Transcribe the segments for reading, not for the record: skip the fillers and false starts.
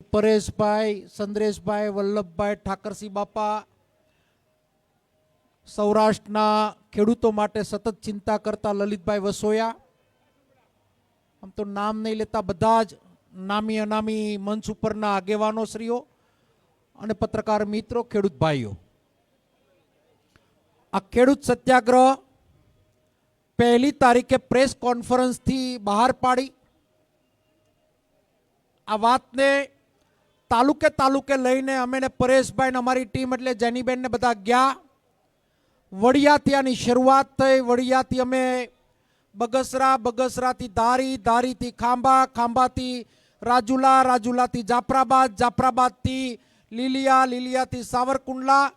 પરેશભાઈ, સંદ્રેશભાઈ, વલ્લભભાઈ, ઠાકરસિંહ બાપા સૌરાષ્ટ્રના ખેડૂતો માટે સતત ચિંતા કરતા લલિતભાઈ વસોયા, આમ તો નામ નહીં લેતા બધા જ નામી અનામી મંચ ઉપરના આગેવાનો શ્રીઓ અને પત્રકાર મિત્રો, ખેડૂત ભાઈઓ, આ ખેડૂત સત્યાગ્રહ 1લી તારીખે પ્રેસ કોન્ફરન્સથી બહાર પાડી આ વાતને તાલુકે તાલુકે લઈને અમે ને પરેશભાઈ ને અમારી ટીમ એટલે જેનીબેન ને બધા ગયા. વડિયાથી આની શરૂઆત થઈ. વડિયાથી અમે બગસરા, બગસરાથી ધારી, ધારીથી ખાંભા, ખાંભાથી રાજુલા, રાજુલાથી જાફરાબાદ, જાફરાબાદથી લીલિયા, લીલિયાથી સાવરકુંડલા,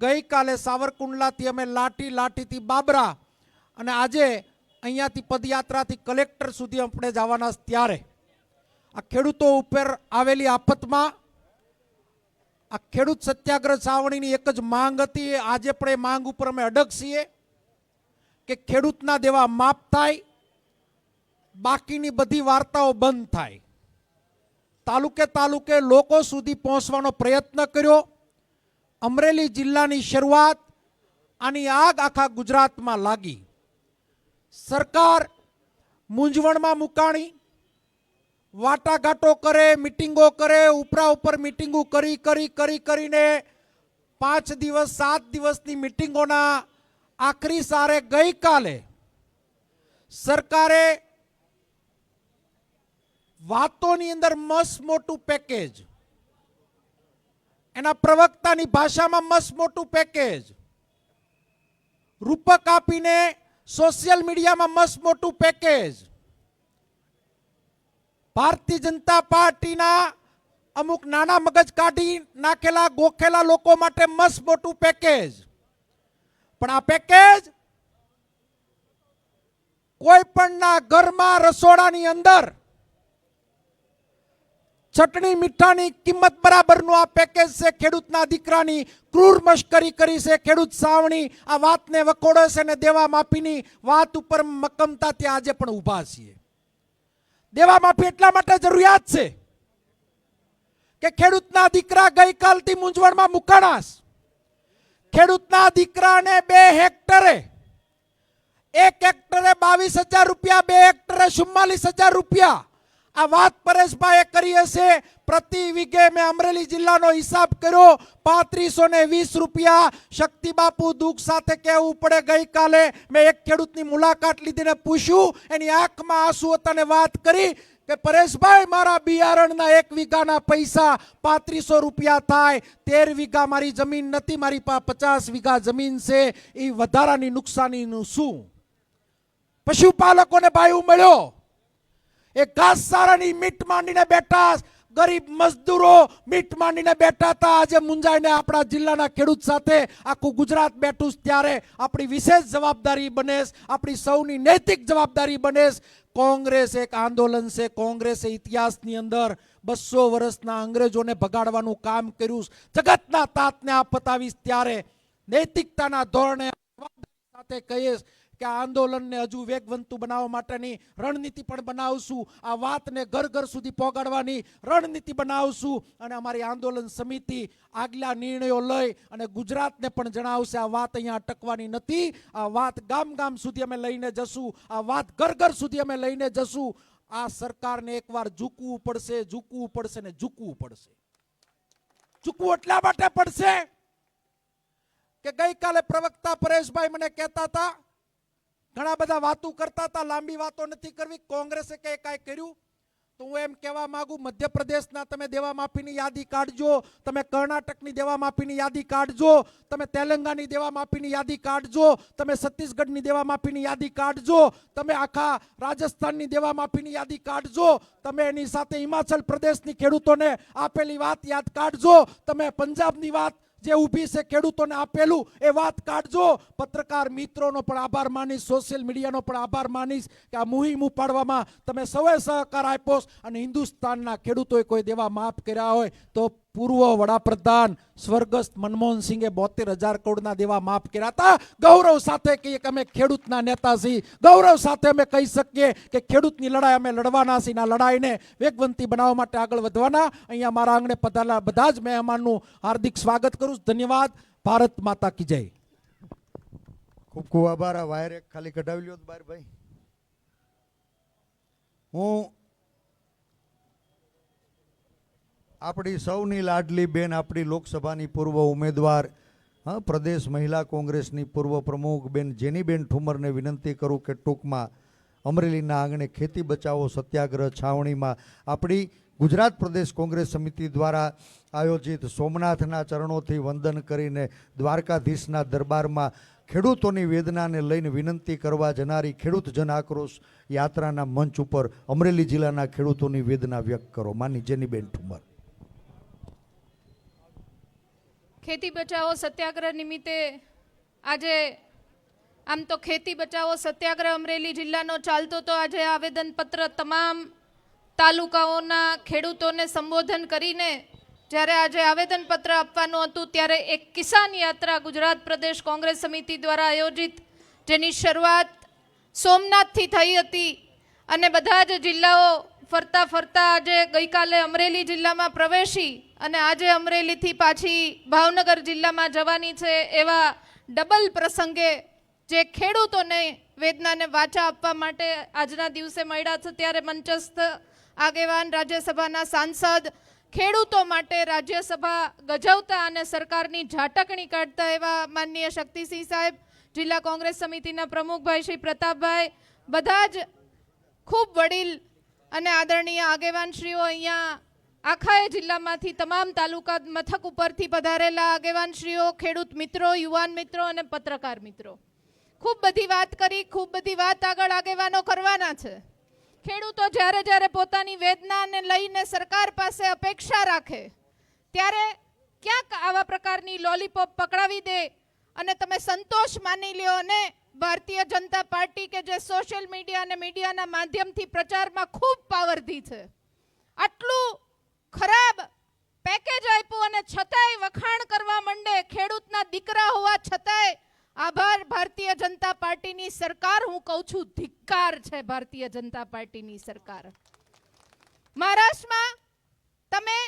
ગઈકાલે સાવરકુંડલાથી અમે લાઠી, લાઠીથી બાબરા અને આજે અહીંયાથી પદયાત્રાથી કલેક્ટર સુધી આપણે જવાના. ત્યારે આ ખેડૂતો ઉપર આવેલી આફતમાં આ ખેડૂત સત્યાગ્રહ છાવણીની એક જ માંગ હતી. આજે પણ એ માંગ ઉપર અમે અડગ છીએ કે ખેડૂતના દેવા માફ થાય, બાકીની બધી વાર્તાઓ બંધ થાય. તાલુકે તાલુકે લોકો સુધી પહોંચવાનો પ્રયત્ન કર્યો. અમરેલી જિલ્લાની શરૂઆત આની આગ આખા ગુજરાતમાં લાગી. સરકાર મૂંઝવણમાં મુકાણી, વાટાઘાટો કરે, મીટિંગો કરે, ઉપરા ઉપર મીટિંગો કરીને 5 દિવસ 7 દિવસની મીટિંગોના આખરી સારે ગઈકાલે સરકારે વાતોની અંદર મસ્ત મોટું પેકેજ, એના પ્રવક્તાની ભાષામાં મસ્ત મોટું પેકેજ, રૂપક આપીને સોશિયલ મીડિયામાં મસ્ત મોટું પેકેજ, ભારતીય જનતા પાર્ટીના અમુક નાના મગજ કાઢી નાખેલા ગોખેલા લોકો માટે મસ્ત મોટું પેકેજ. પણ આ પેકેજ કોઈ પણના ઘરમાં રસોડાની અંદર ચટણી મીઠાની કિંમત બરાબરનું આ પેકેજ છે. ખેડૂતના દીકરાની ક્રૂર મશ્કરી કરી છે. ખેડૂત સાવણી આ વાતને વખોડે છે અને દેવા માફીની વાત ઉપર મક્કમતાથી આજે પણ ઊભા છીએ. દેવા માફી એટલા માટે જરૂરિયાત છે કે ખેડૂતના દીકરા ગઈકાલથી મૂંઝવણમાં મુકાણાસ. ખેડૂતના દીકરાને 2 હેક્ટરે 1 હેક્ટરે 22,000 રૂપિયા, 2 હેક્ટરે 44,000 રૂપિયા. આ વાત પરેશભાઈએ કરી હશે. પ્રતિ વીઘે મેં અમરેલી જિલ્લાનો હિસાબ કર્યો, 3520 રૂપિયા. શક્તિ બાપુ દુઃખ સાથે કહેવું પડે, ગઈકાલે મેં એક ખેડૂતની મુલાકાત લીધીને પૂછ્યું, એની આંખમાં આંસુ હતા ને વાત કરી કે પરેશભાઈ મારા બિયારણના 1 વીઘાના પૈસા 3500 રૂપિયા થાય. 13 વીઘા મારી જમીન નથી, મારી પાસે 50 વીઘા જમીન છે. એ વધારાની નુકસાનીનું શું? પશુપાલકોને ભાઈ મળ્યો, એ ઘાસચારાની મીટ માંડીને બેઠા, ગરીબ મજદૂરો મીટ માંડીને બેઠા હતા. આજે મુંજાઈને આપણા જિલ્લાના ખેડૂત સાથે આખું ગુજરાત બેઠું. ત્યારે આપણી વિશેષ જવાબદારી બને, આપણી સૌની નૈતિક જવાબદારી બને. કોંગ્રેસ એક આંદોલન છે. કોંગ્રેસે ઇતિહાસની અંદર 200 વર્ષના અંગ્રેજોને ભગાડવાનું કામ કર્યું. જગતના તાતને આફત આવી ત્યારે નૈતિકતાના ધોરણે સાથે કહીશ કે આ આંદોલનને હજુ વેગવંતુ બનાવવા માટેની રણનીતિ પણ બનાવશું. આ વાતને ઘર ઘર સુધી પહોંચાડવાની રણનીતિ બનાવશું અને અમારી આંદોલન સમિતિ આગલા નિર્ણયો લઈ અને ગુજરાતને પણ જણાવશે આ વાત અહીંયા અટકવાની નથી. આ વાત ગામ ગામ સુધી અમે લઈને જશું. આ વાત ઘર ઘર સુધી અમે લઈને જશું. આ સરકારને એકવાર ઝૂકવું પડશે, ઝૂકવું પડશે ને ઝૂકવું પડશે. ઝૂકવું એટલા માટે પડશે કે ગઈકાલે પ્રવક્તા પરેશભાઈ મને કહેતા હતા, ઘણા બધા વાતો કરતા હતા, લાંબી વાતો નથી કરવી. કોંગ્રેસે કાંઈ કર્યું તો હું એમ કહેવા માંગુ, મધ્યપ્રદેશના તમે દેવા માફીની યાદી કાઢજો, તમે કર્ણાટકની દેવા માફીની યાદી કાઢજો, તમે તેલંગાની દેવા માફીની યાદી કાઢજો, તમે છત્તીસગઢની દેવા માફીની યાદી કાઢજો, તમે આખા રાજસ્થાનની દેવા માફીની યાદી કાઢજો, તમે એની સાથે હિમાચલ પ્રદેશની ખેડૂતોને આપેલી વાત યાદ કાઢજો, તમે પંજાબની વાત જે ઊભી છે ખેડૂતોને આપેલું એ વાત કાઢજો. પત્રકાર મિત્રોનો પણ આભાર માનીશ, સોશિયલ મીડિયાનો પણ આભાર માનીશ કે આ મુહિમ ઉપાડવામાં તમે સૌએ સહકાર આપ્યો અને હિન્દુસ્તાનના ખેડૂતોએ કોઈ દેવા માફ કર્યા હોય તો પૂર્વ વડાપ્રધાન સ્વર્ગસ્થ મનમોહન સિંહે 72,000 કરોડના દેવા માફ કર્યા હતા. ગૌરવ સાથે કહીએ કે અમે ખેડૂતના નેતા છીએ, ગૌરવ સાથે અમે કહી શકીએ કે ખેડૂતની લડાઈ અમે લડવાના છીએ. આ લડાઈને વેગવંતી બનાવવા માટે આગળ વધવાના. અહીંયા મારા આંગણે પધારેલા બધા જ મહેમાનનું હાર્દિક સ્વાગત કરું. ધન્યવાદ. ભારત માતા કી જય. ખૂબ ખૂબ આભાર. આ વાયર એક ખાલી કઢાવી લ્યો બાર ભાઈ. હું આપણી સૌની લાડલી બેન, આપણી લોકસભાની પૂર્વ ઉમેદવાર, પ્રદેશ મહિલા કોંગ્રેસની પૂર્વ પ્રમુખ બેન જેનીબેન ઠુમરને વિનંતી કરું કે ટૂંકમાં અમરેલીના આંગણે ખેતી બચાવો સત્યાગ્રહ છાવણીમાં આપણી ગુજરાત પ્રદેશ કોંગ્રેસ સમિતિ દ્વારા આયોજિત સોમનાથના ચરણોથી વંદન કરીને દ્વારકાધીશના દરબારમાં ખેડૂતોની વેદનાને લઈને વિનંતી કરવા જનારી ખેડૂત જન આક્રોશ યાત્રાના મંચ ઉપર અમરેલી જિલ્લાના ખેડૂતોની વેદના વ્યક્ત કરો. માની જેનીબેન ઠુમર. ખેતી બચાવો સત્યાગ્રહ નિમિત્તે આજે આમ તો ખેતી બચાવો સત્યાગ્રહ અમરેલી જિલ્લાનો ચાલતો તો આજે આવેદનપત્ર તમામ તાલુકાઓના ખેડૂતોને સંબોધન કરીને જ્યારે આજે આવેદનપત્ર આપવાનું હતું ત્યારે એક કિસાન યાત્રા ગુજરાત પ્રદેશ કોંગ્રેસ સમિતિ દ્વારા આયોજિત જેની શરૂઆત સોમનાથથી થઈ હતી અને બધા જ જિલ્લાઓ ફરતા ફરતા આજે ગઈકાલે અમરેલી જિલ્લામાં પ્રવેશી અને આજે અમરેલીથી પાછી ભાવનગર જિલ્લામાં જવાની છે. એવા ડબલ પ્રસંગે જે ખેડૂતોને વેદનાને વાચા આપવા માટે આજના દિવસે મળ્યા છે ત્યારે મંચસ્થ આગેવાન, રાજ્યસભાના સાંસદ, ખેડૂતો માટે રાજ્યસભા ગજવતા અને સરકારની ઝાટકણી કાઢતા એવા માનનીય શક્તિસિંહ સાહેબ, જિલ્લા કોંગ્રેસ સમિતિના પ્રમુખભાઈ શ્રી પ્રતાપભાઈ, બધા જ ખૂબ વડીલ અને આદરણીય આગેવાનશ્રીઓ, અહીંયા આખા જિલ્લામાંથી તમામ તાલુકા મથક ઉપરથી પધારેલા આગેવાનશ્રીઓ, ખેડૂત મિત્રો, યુવાન મિત્રો અને પત્રકાર મિત્રો, ખૂબ બધી વાત કરી, ખૂબ બધી વાત આગળ આગેવાનો કરવાના છે. ખેડૂતો જ્યારે જ્યારે પોતાની વેદનાને લઈને સરકાર પાસે અપેક્ષા રાખે ત્યારે ક્યાંક આવા પ્રકારની લોલીપોપ પકડાવી દે અને તમે સંતોષ માની લ્યો અને ભારતીય જનતા પાર્ટી કે જે સોશિયલ મીડિયા અને મીડિયાના માધ્યમથી પ્રચારમાં ખૂબ પાવરધી છે, આટલું ખરાબ પેકેજ આપ્યું અને છતાંય વખાણ કરવા માંડે, ખેડૂતના દીકરા હોવા છતાંય આભાર ભારતીય જનતા પાર્ટીની સરકાર. હું કહું છું ધિક્કાર છે ભારતીય જનતા પાર્ટીની સરકાર. મહારાષ્ટ્રમાં તમે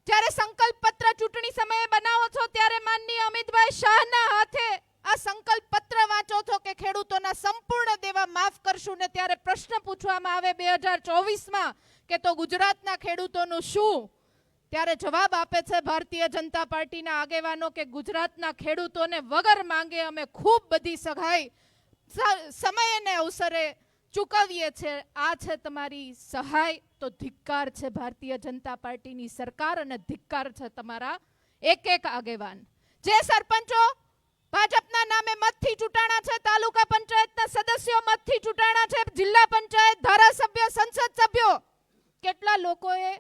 જ્યારે સંકલ્પ પત્ર ચૂંટણી સમયે બનાવો છો ત્યારે માનનીય અમિતભાઈ શાહના હાથે આ સંકલ્પ પત્ર વાંચો છો કે ખેડૂતોના સંપૂર્ણ દેવા માફ કરશું ને ત્યારે પ્રશ્ન પૂછવામાં આવે 2024માં કે તો ગુજરાતના ખેડૂતોનું શું? ત્યારે જવાબ આપે છે ભારતીય જનતા પાર્ટીના આગેવાનો કે ગુજરાતના ખેડૂતોને વગર માંગે અમે ખૂબ બધી સહાય સમય અને અવસરે ચૂકવીએ છીએ. આ છે તમારી સહાય. તો ધિક્કાર છે ભારતીય જનતા પાર્ટીની સરકાર અને ધિક્કાર છે તમારા એક એક આગેવાન. જે સરપંચો ભાજપના નામે મતથી ચૂંટાણા છે, તાલુકા પંચાયતના સદસ્યો મતથી ચૂંટાણા છે, જિલ્લા પંચાયત ધારાસભ્ય, સંસદ સભ્યો, કેટલા લોકોએ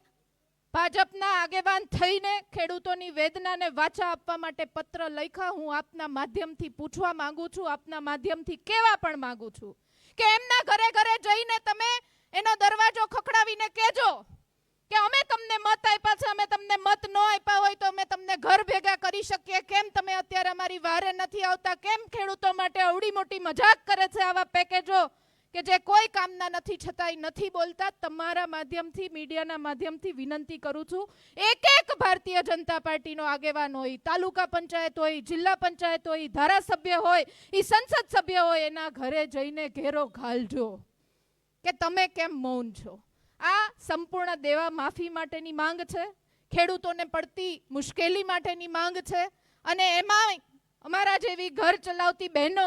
ભાજપના આગેવાન થઈને ખેડૂતોની વેદનાને વાચા આપવા માટે પત્ર લખ્યા. હું આપના માધ્યમથી પૂછવા માંગુ છું, આપના માધ્યમથી કહેવા પણ માંગુ છું કે એમના ઘરે ઘરે જઈને તમે એનો દરવાજો ખખડાવીને કહેજો કે અમે તમને મત આપ્યા છે, અમે તમને મત ન આપ્યા હોય તો અમે તમને ઘર ભેગા કરી શકીએ. કેમ તમે અત્યારે અમારી વારે નથી આવતા? કેમ ખેડૂતો માટે અવડી મોટી મજાક કરે છે આવા પેકેજો કે જે કોઈ કામના નથી છતાંય નથી બોલતા? તમારા માધ્યમથી, મીડિયાના માધ્યમથી વિનંતી કરું છું, એક એક ભારતીય જનતા પાર્ટીનો આગેવાન હોય, તાલુકા પંચાયત હોય, જિલ્લા પંચાયત હોય, ધારાસભ્ય હોય, એ સંસદ સભ્ય હોય, એના ઘરે જઈને ઘેરો ઘાલજો કે તમે કેમ મૌન છો. આ સંપૂર્ણ દેવા માફી માટેની માંગ છે, ખેડૂતોને પડતી મુશ્કેલી માટેની માંગ છે અને એમાં અમારા જેવી ઘર ચલાવતી બહેનો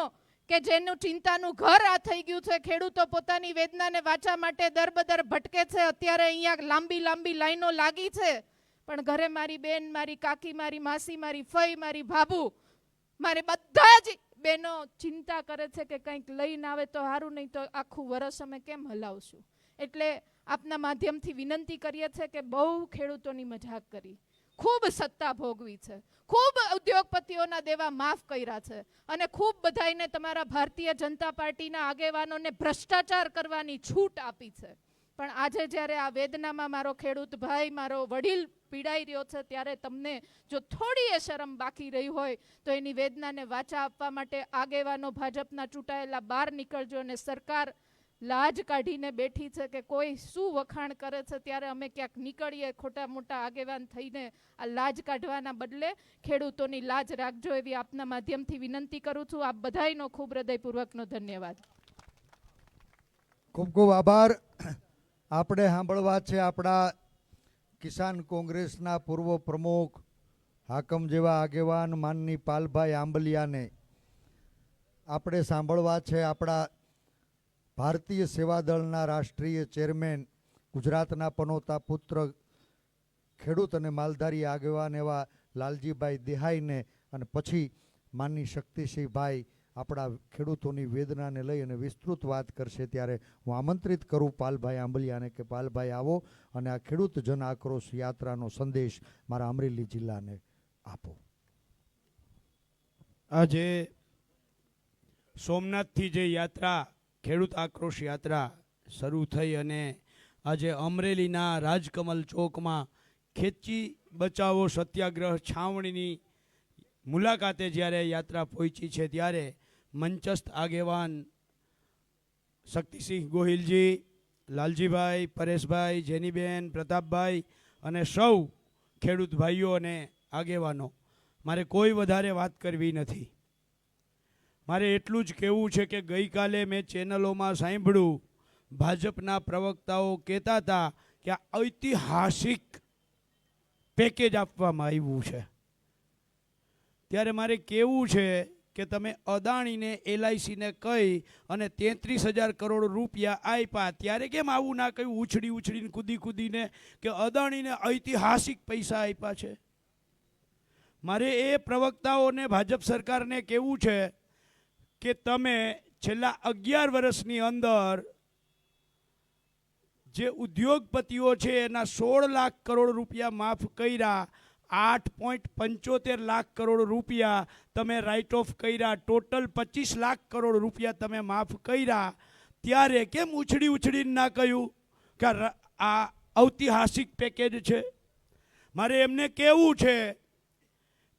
કે જેનું ચિંતાનું ઘર આ થઈ ગયું છે, ખેડૂતો પોતાની વેદનાને વાચા માટે દરબદર ભટકે છે. અત્યારે અહીંયા લાંબી લાંબી લાઈનો લાગી છે, પણ ઘરે મારી બેન, મારી કાકી, મારી માસી, મારી ફઈ, મારી ભાભુ, મારે બધા જ બહેનો ચિંતા કરે છે કે કંઈક લઈને આવે તો સારું, નહીં તો આખું વરસ અમે કેમ હલાવશું. એટલે આપના માધ્યમથી વિનંતી કરીએ છીએ કે બહુ ખેડૂતોની મજાક કરી, ખૂબ સત્તા ભોગવી છે, ખૂબ ઉદ્યોગપતિઓના દેવા માફ કર્યા છે અને ખૂબ બધાઈને તમારા ભારતીય જનતા પાર્ટીના આગેવાનોને ભ્રષ્ટાચાર કરવાની છૂટ આપી છે. પણ આજે જ્યારે આ વેદનામાં મારો ખેડૂત ભાઈ, મારો વડીલ પીડાઈ રહ્યો છે, ત્યારે તમને જો થોડી એ શરમ બાકી રહી હોય તો એની વેદનાને વાચા આપવા માટે આગેવાનો ભાજપના ચૂંટાયેલા બહાર નીકળજો. અને સરકાર લાજ કાઢીને બેઠી છે કે કોઈ શું વખાણ કરે છે, ત્યારે અમે ક્યાંક નીકળીએ ખોટા મોટા આગેવાન થઈને આ લાજ કાઢવાના બદલે ખેડૂતોની લાજ રાખજો, એવી આપના માધ્યમથી વિનંતી કરું છું. આપ બધાયનો ખૂબ હૃદયપૂર્વકનો ધન્યવાદ. ખૂબ ખૂબ આભાર. આપણે સાંભળવા છે આપણા કિસાન કોંગ્રેસના પૂર્વ પ્રમુખ હાકમ જેવા આગેવાન માનની પાલભાઈ આંબલિયાને. આપણે સાંભળવા છે આપણા ભારતીય સેવાદળના રાષ્ટ્રીય ચેરમેન, ગુજરાતના પનોતા પુત્ર, ખેડૂત અને માલધારી આગેવાન એવા લાલજીભાઈ દેહાઈને, અને પછી માનની શક્તિસિંહભાઈ આપણા ખેડૂતોની વેદનાને લઈ અને વિસ્તૃત વાત કરશે. ત્યારે હું આમંત્રિત કરું પાલભાઈ આંબલિયાને કે પાલભાઈ આવો અને આ ખેડૂત જન આક્રોશ યાત્રાનો સંદેશ મારા અમરેલી જિલ્લાને આપો. આજે સોમનાથથી જે યાત્રા, ખેડૂત આક્રોશ યાત્રા શરૂ થઈ અને આજે અમરેલીના રાજકમલ ચોકમાં ખેતી બચાવો સત્યાગ્રહ છાવણીની મુલાકાતે જ્યારે યાત્રા પહોંચી છે, ત્યારે મંચસ્થ આગેવાન શક્તિસિંહ ગોહિલજી, લાલજીભાઈ, પરેશભાઈ, જેનીબેન, પ્રતાપભાઈ અને સૌ ખેડૂત ભાઈઓ અને આગેવાનો, મારે કોઈ વધારે વાત કરવી નથી. મારે એટલું જ કહેવું છે કે ગઈકાલે મેં ચેનલોમાં સાંભળ્યું, ભાજપના પ્રવક્તાઓ કહેતા હતા કે આ ઐતિહાસિક પેકેજ આપવામાં આવ્યું છે. ત્યારે મારે કહેવું છે કે તમે અદાણીને, LICને કહી અને 33,000 કરોડ રૂપિયા આપ્યા, ત્યારે કેમ આવું ના કહ્યું ઉછળી ઉછળીને કૂદી કૂદીને કે અદાણીને ઐતિહાસિક પૈસા આપ્યા છે? મારે એ પ્રવક્તાઓને, ભાજપ સરકારને કહેવું છે કે તમે છેલ્લા 11 વર્ષની અંદર જે ઉદ્યોગપતિઓ છે એના 16 લાખ કરોડ રૂપિયા માફ કર્યા, 8.75 લાખ કરોડ રૂપિયા તમે રાઇટ ઓફ કર્યા, ટોટલ 25 લાખ કરોડ રૂપિયા તમે માફ કર્યા. ત્યારે કેમ ઉછળી ઉછળીને ના કહ્યું કે આ ઐતિહાસિક પેકેજ છે? મારે એમને કહેવું છે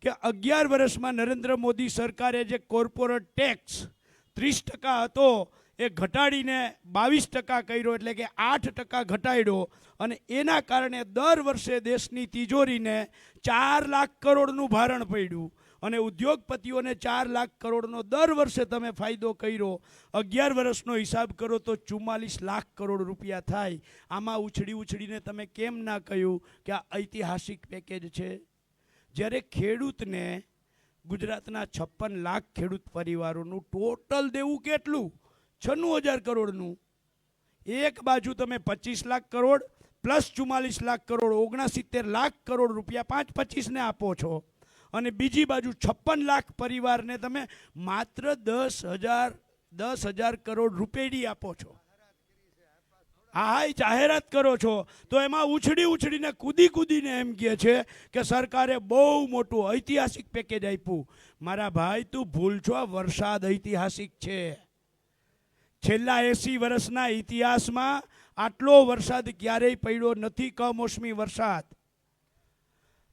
કે 11 વર્ષમાં નરેન્દ્ર મોદી સરકારે જે કોર્પોરેટ ટેક્સ 30% હતો એ ઘટાડીને 22% કર્યો, એટલે કે 8% ઘટાડ્યો. અને એના કારણે દર વર્ષે દેશની તિજોરીને 4 લાખ કરોડનું ભારણ પડ્યું અને ઉદ્યોગપતિઓને 4 લાખ કરોડનો દર વર્ષે તમે ફાયદો કર્યો. 11 વર્ષનો હિસાબ કરો તો 44 લાખ કરોડ રૂપિયા થાય. આમાં ઉછળી ઉછળીને તમે કેમ ના કહ્યું કે આ ઐતિહાસિક પેકેજ છે? જ્યારે ખેડૂતને, ગુજરાતના 56 લાખ ખેડૂત પરિવારોનું ટોટલ દેવું કેટલું? 96,000 કરોડનું. એક બાજુ તમે 25 લાખ કરોડ પ્લસ 44 લાખ કરોડ, 69 લાખ કરોડ રૂપિયા 5-25ને આપો છો, અને બીજી બાજુ 56 લાખ પરિવારને તમે માત્ર 10,000 કરોડ રૂપિયા આપો છો. હા, જાહેરાત કરો છો તો એમાં ઉછળી ઉછળીને કૂદી કૂદીને એમ કહે છે કે સરકારે બહુ મોટું ઐતિહાસિક પેકેજ આપ્યું. મારા ભાઈ, તું ભૂલ છો, વરસાદ ઐતિહાસિક છે. છેલ્લા 80 વર્ષના ઇતિહાસમાં આટલો વરસાદ ક્યારેય પડ્યો નથી, કમોસમી વરસાદ.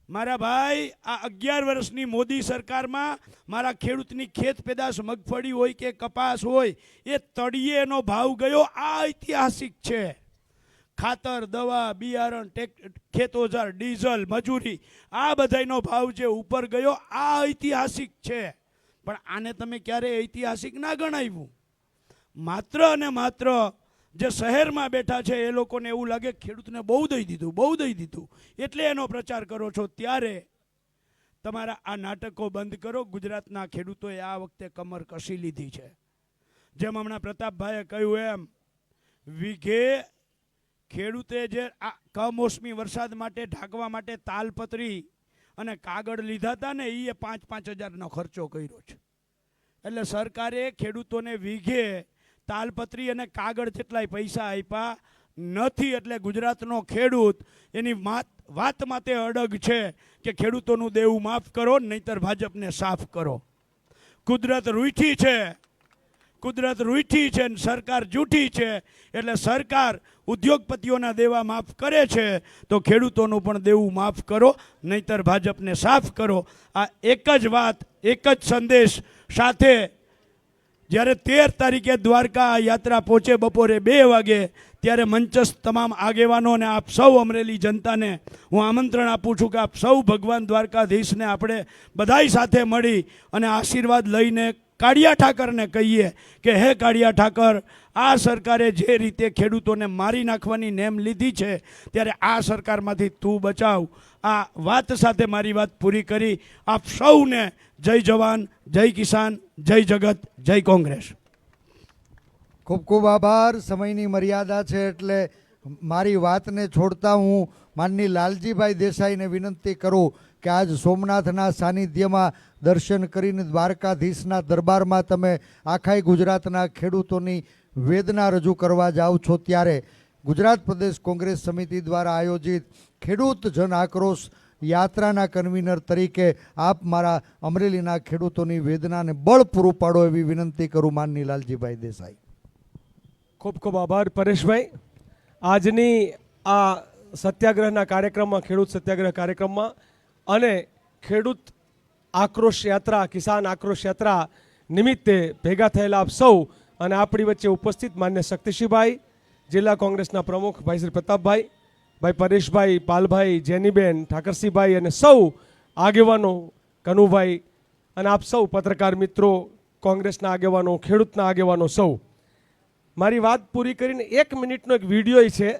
મારા ભાઈ, આ 11 વર્ષની મોદી સરકારમાં મારા ખેડૂતની ખેત પેદાશ મગફળી હોય કે કપાસ હોય, એ તળિયે એનો ભાવ ગયો. આ ઐતિહાસિક છે. ખાતર, દવા, બિયારણ, ખેતઓજાર, ડીઝલ, મજૂરી, આ બધાનો ભાવ જે ઉપર ગયો, આ ઐતિહાસિક છે. પણ આને તમે ક્યારે ઐતિહાસિક ના ગણાવ્યું. માત્ર અને માત્ર જે શહેરમાં બેઠા છે એ લોકોને એવું લાગે ખેડૂતને બહુ દઈ દીધું એટલે એનો પ્રચાર કરો છો. ત્યારે તમારા આ નાટકો બંધ કરો. ગુજરાતના ખેડૂતોએ આ વખતે કમર કસી લીધી છે. જેમ હમણાં પ્રતાપભાઈએ કહ્યું એમ, વીઘે ખેડૂતે જે આ કમોસમી વરસાદ માટે ઢાંકવા માટે તાલપત્રી અને કાગળ લીધા હતા ને, એ 5-5 હજારનો ખર્ચો કર્યો છે. એટલે સરકારે ખેડૂતોને વીઘે તાલપત્રી અને કાગળ જેટલાય પૈસા આપ્યા નથી. એટલે ગુજરાતનો ખેડૂત એની વાત માતે અડગ છે કે ખેડૂતોનું દેવું માફ કરો, નહીંતર ભાજપને સાફ કરો. કુદરત રૂઠી છે, કુદરત રૂઠી છે ને સરકાર જૂઠી છે, એટલે સરકાર ઉદ્યોગપતિઓના દેવા માફ કરે છે તો ખેડૂતોનું પણ દેવું માફ કરો, નહીતર ભાજપને સાફ કરો. આ એક જ વાત, એક જ સંદેશ સાથે જ્યારે 13 તારીખે દ્વારકા યાત્રા પહોંચે બપોરે 2 વાગે, ત્યારે મંચસ્થ તમામ આગેવાનો અને આપ સૌ અમરેલી જનતાને હું આમંત્રણ આપું છું કે આપ સૌ ભગવાન દ્વારકાધીશને આપણે બધાય સાથે મળી અને આશીર્વાદ લઈને કાળિયા ઠાકરને કહીએ કે હે કાળિયા ઠાકર, આ સરકારે જે રીતે ખેડૂતોને મારી નાખવાની નેમ લીધી છે, ત્યારે આ સરકારમાંથી તું બચાવ. આ વાત સાથે મારી વાત પૂરી કરી. આપ સૌને જય જવાન, જય કિસાન, જય જગત, જય કોંગ્રેસ. ખૂબ ખૂબ આભાર. સમયની મર્યાદા છે એટલે મારી વાતને છોડતા હું માનની લાલજીભાઈ દેસાઈને વિનંતી કરું કે આજ સોમનાથના સાનિધ્યમાં દર્શન કરીને દ્વારકાધીશના દરબારમાં તમે આખાય ગુજરાતના ખેડૂતોની વેદના રજૂ કરવા જાઓ છો, ત્યારે ગુજરાત પ્રદેશ કોંગ્રેસ સમિતિ દ્વારા આયોજિત ખેડૂત જન આક્રોશ યાત્રાના કન્વીનર તરીકે આપ મારા અમરેલીના ખેડૂતોની વેદનાને બળ પૂરું પાડો એવી વિનંતી કરું માનની લાલજીભાઈ દેસાઈ. ખૂબ ખૂબ આભાર પરેશભાઈ. આજની આ સત્યાગ્રહના કાર્યક્રમમાં, ખેડૂત સત્યાગ્રહ કાર્યક્રમમાં અને ખેડૂત આક્રોશ યાત્રા, કિસાન આક્રોશ યાત્રા નિમિત્તે ભેગા થયેલા આપ સૌ અને આપણી વચ્ચે ઉપસ્થિત માન્ય શક્તિસિંહભાઈ, જિલ્લા કોંગ્રેસના પ્રમુખ ભાઈ શ્રી પ્રતાપભાઈ, ભાઈ પરેશભાઈ, પાલભાઈ, જેનીબેન, ઠાકરસિંહભાઈ અને સૌ આગેવાનો, કનુભાઈ અને આપ સૌ પત્રકાર મિત્રો, કોંગ્રેસના આગેવાનો, ખેડૂતના આગેવાનો સૌ, મારી વાત પૂરી કરીને 1 મિનિટનો એક વિડીયો છે,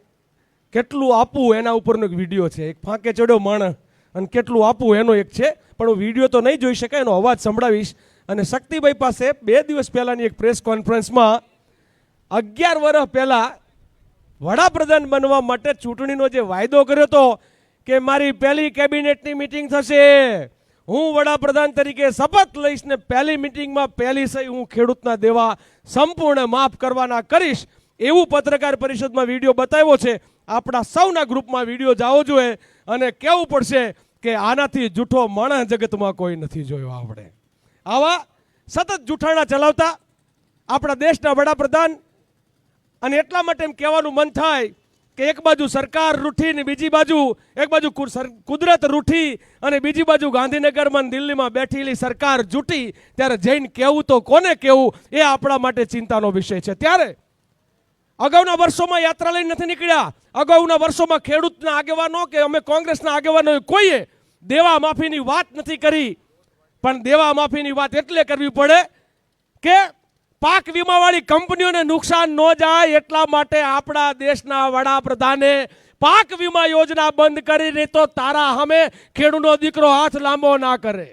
કેટલું આપવું એના ઉપરનો એક વિડીયો છે. એક ફાંકે ચડ્યો માણસ અને કેટલું આપવું એનો એક છે, પણ હું વિડીયો તો નહીં જોઈ શકાય, એનો અવાજ સંભળાવીશ. અને શક્તિભાઈ પાસે 2 દિવસ પહેલાંની એક પ્રેસ કોન્ફરન્સમાં 11 વર્ષ પહેલાં વડાપ્રધાન બનવા માટે ચૂંટણીનો જે વાયદો કર્યો હતો કે મારી પહેલી કેબિનેટની મિટિંગ થશે, હું વડાપ્રધાન તરીકે શપથ લઈશ ને પહેલી મિટિંગમાં પહેલી સહી હું ખેડૂતના દેવા સંપૂર્ણ માફ કરવાના કરીશ, એવું પત્રકાર પરિષદમાં વિડીયો બતાવ્યો છે. આપણા સૌના ગ્રુપમાં વિડીયો જાવો જોઈએ અને કહેવું પડશે કે આનાથી જૂઠો માણસ જગતમાં કોઈ નથી જોયો. આપણે આવા સતત જૂઠાણા ચલાવતા આપણા દેશના વડાપ્રધાન, અને એટલા માટે એમ કહેવાનું મન થાય કે એક બાજુ સરકાર રૂઠી ને બીજી બાજુ, એક બાજુ કુદરત રૂઠી અને બીજી બાજુ ગાંધીનગરમાં, દિલ્હીમાં બેઠેલી સરકાર જૂટી, ત્યારે જઈને કહેવું તો કોને કહેવું એ આપણા માટે ચિંતાનો વિષય છે. ત્યારે અગાઉના વર્ષોમાં યાત્રા લઈને નથી નીકળ્યા, અગાઉના વર્ષોમાં ખેડૂતના આગેવાનો કે અમે કોંગ્રેસના આગેવાનો કોઈએ દેવા માફીની વાત નથી કરી. પણ દેવા માફીની વાત એટલે કરવી પડે કે પાક વીમાવાળી કંપનીઓને નુકસાન ન જાય, એટલા માટે આપણા દેશના વડાપ્રધાને પાક વીમા યોજના બંધ કરીને તો તારા સામે ખેડૂતનો દીકરો હાથ લાંબો ના કરે.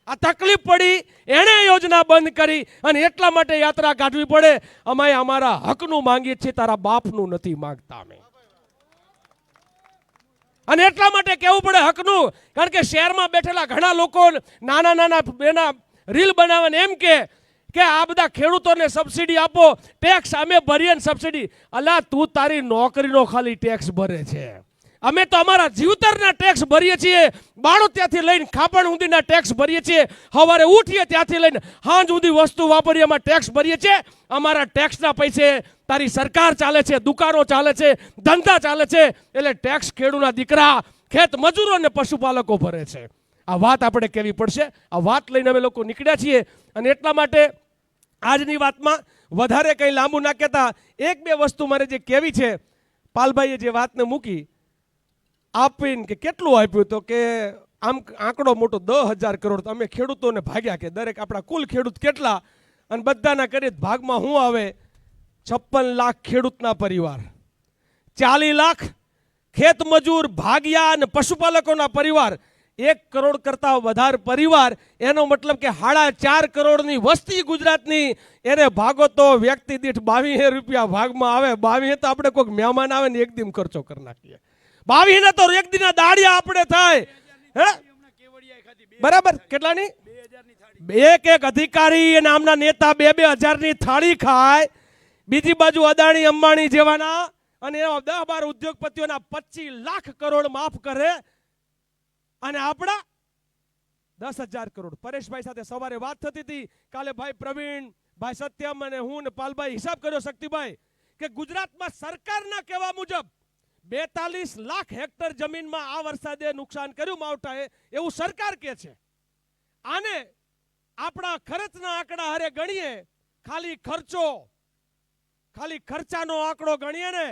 આ તકલીફ પડી, એણે યોજના બંધ કરી અને એટલા માટે યાત્રા કાઢવી પડે. અમે અમારા હકનું માંગીએ છીએ, તારા બાપનું નથી માંગતા અમે. અને એટલા માટે કહેવું પડે હકનું, કારણ કે શહેરમાં બેઠેલા ઘણા લોકો નાના નાના એના રીલ બનાવીને એમ કે આ બધા ખેડૂતોને સબસિડી આપો, ટેક્સ અમે ભરીએ ને સબસિડી. અલા તું તારી નોકરીનો ખાલી ટેક્સ ભરે છે, અમે તો અમારા જીવતરના ટેક્સ ભરીએ છીએ. બાળો ત્યાંથી લઈને ખાપણ સુધીના ટેક્સ ભરીએ છીએ, સવારે ઉઠીએ ત્યાંથી લઈને સાંજ સુધી વસ્તુ વાપરીએ એમાં ટેક્સ ભરીએ છીએ. અમારા ટેક્સના પૈસે તારી સરકાર ચાલે છે, દુકાનો ચાલે છે, ધંધા ચાલે છે, એટલે ટેક્સ ખેડૂતના દીકરા, ખેત મજૂરો અને પશુપાલકો ભરે છે. આ વાત આપણે કહેવી પડશે. આ વાત લઈને અમે લોકો નીકળ્યા છીએ અને એટલા માટે આજની વાતમાં વધારે કંઈ લાંબુ ના કહેતા 1-2 વસ્તુ મારે જે કહેવી છે. પાલભાઈએ જે વાતને મૂકી આપીને કે કેટલું આપ્યું, તો કે આમ આંકડો મોટો 10,000 કરોડ, તો અમે ખેડૂતોને ભાગ્યા કે દરેક આપણા કુલ ખેડૂત કેટલા અને બધાના કરીએ ભાગમાં શું આવે, 56 લાખ ખેડૂતના પરિવાર, 40 લાખ ખેત મજૂર ભાગ્યા અને પશુપાલકોના પરિવાર, 1 કરોડ કરતા વધારે પરિવાર, એનો મતલબ કે 4.5 કરોડની વસ્તી ગુજરાતની, એને ભાગો તો વ્યક્તિ દીઠ 22 રૂપિયા ભાગમાં આવે. 22 તો આપણે કોઈક મહેમાન આવે ને એક દિન ખર્ચો કરી નાખીએ, 22 તો એક દિનના દાડિયા આપણે થાય. હે બરાબર, કેટલાની? એક અધિકારી અને આમના નેતા 2,000 ની થાળી ખાય. બીજી બાજુ અદાણી અંબાણી જેવાના અને 10-12 ઉદ્યોગપતિઓના 25 લાખ કરોડ માફ કરે અને આપણા 10,000 કરોડ. પરેશભાઈ સાથે સવારે વાત થતી હતી, કાલે ભાઈ પ્રવીણ, ભાઈ સત્યમ અને હું ને પાલભાઈ હિસાબ કર્યો શક્તિભાઈ કે ગુજરાતમાં સરકારના કહેવા મુજબ 42 લાખ હેક્ટર જમીનમાં આ વરસાદે નુકસાન કર્યું માવઠાએ, એવું સરકાર કહે છે. આને આપણા ખર્ચના આંકડા હારે ગણીએ, ખાલી ખર્ચાનો આંકડો ગણીએ ને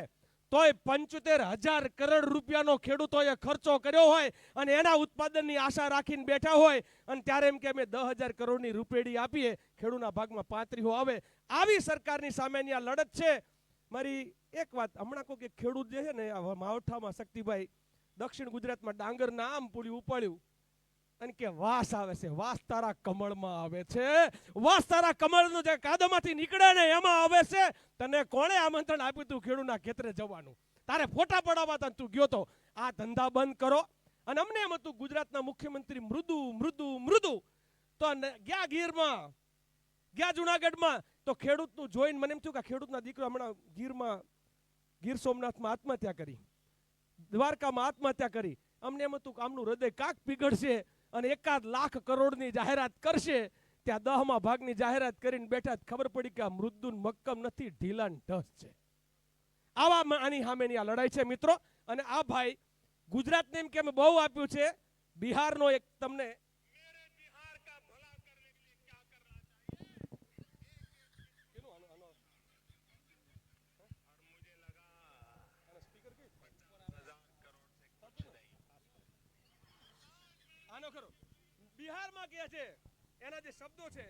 તોય 75,000 કરોડ રૂપિયાનો ખેડૂતોએ ખર્ચો કર્યો હોય અને એના ઉત્પાદનની આશા રાખીને બેઠા હોય અને ત્યારે એમ કે અમે 10,000 કરોડની રૂપેડી આપીએ, ખેડૂતના ભાગમાં 35 આવે. આવી સરકારની સામેની આ લડત છે. મારી એક વાત, હમણાં કોઈ ખેડૂત જે છે ને આ માવઠામાં શક્તિભાઈ દક્ષિણ ગુજરાતમાં ડાંગરના આમ પૂરી ઉપાડ્યું અને કે વાસ આવે છે, વાસ તારા કમળમાં આવે છે, વાસ તારા કમળનો જે કાદવમાંથી નીકળે ને એમાં આવે છે. તને કોણે આમંત્રણ આપ્યું તું ખેડૂતના ખેતરે જવાનું? તારે ફોટા પડાવવા હતા તું ગયો તો. આ ધંધા બંધ કરો. અને અમને એમ હતું ગુજરાતના મુખ્યમંત્રી મૃદુ મૃદુ મૃદુ, તો ગયા ગીરમાં, ગયા જુનાગઢમાં, તો ખેડૂતનું જોઈને મને એમ થયું કે ખેડૂતના દીકરો હમણાં ગીર સોમનાથમાં આત્મહત્યા કરી, દ્વારકામાં આત્મહત્યા કરી. અમને એમ હતું કે આમનું હૃદય કાક પીગળશે અને 1 લાખ કરોડની જાહેરાત કરશે. ત્યાં 10મા ભાગની જાહેરાત કરીને બેઠા, ખબર પડી કે આ મૃદુન મક્કમ નથી, ઢીલા ને ઢસ છે. આવા આની સામેની આ લડાઈ છે મિત્રો. અને આ ભાઈ ગુજરાતને એમ કે અમે બહુ આપ્યું છે, બિહારનો એક તમને બિહારમાં કે છે એના જે શબ્દો છે,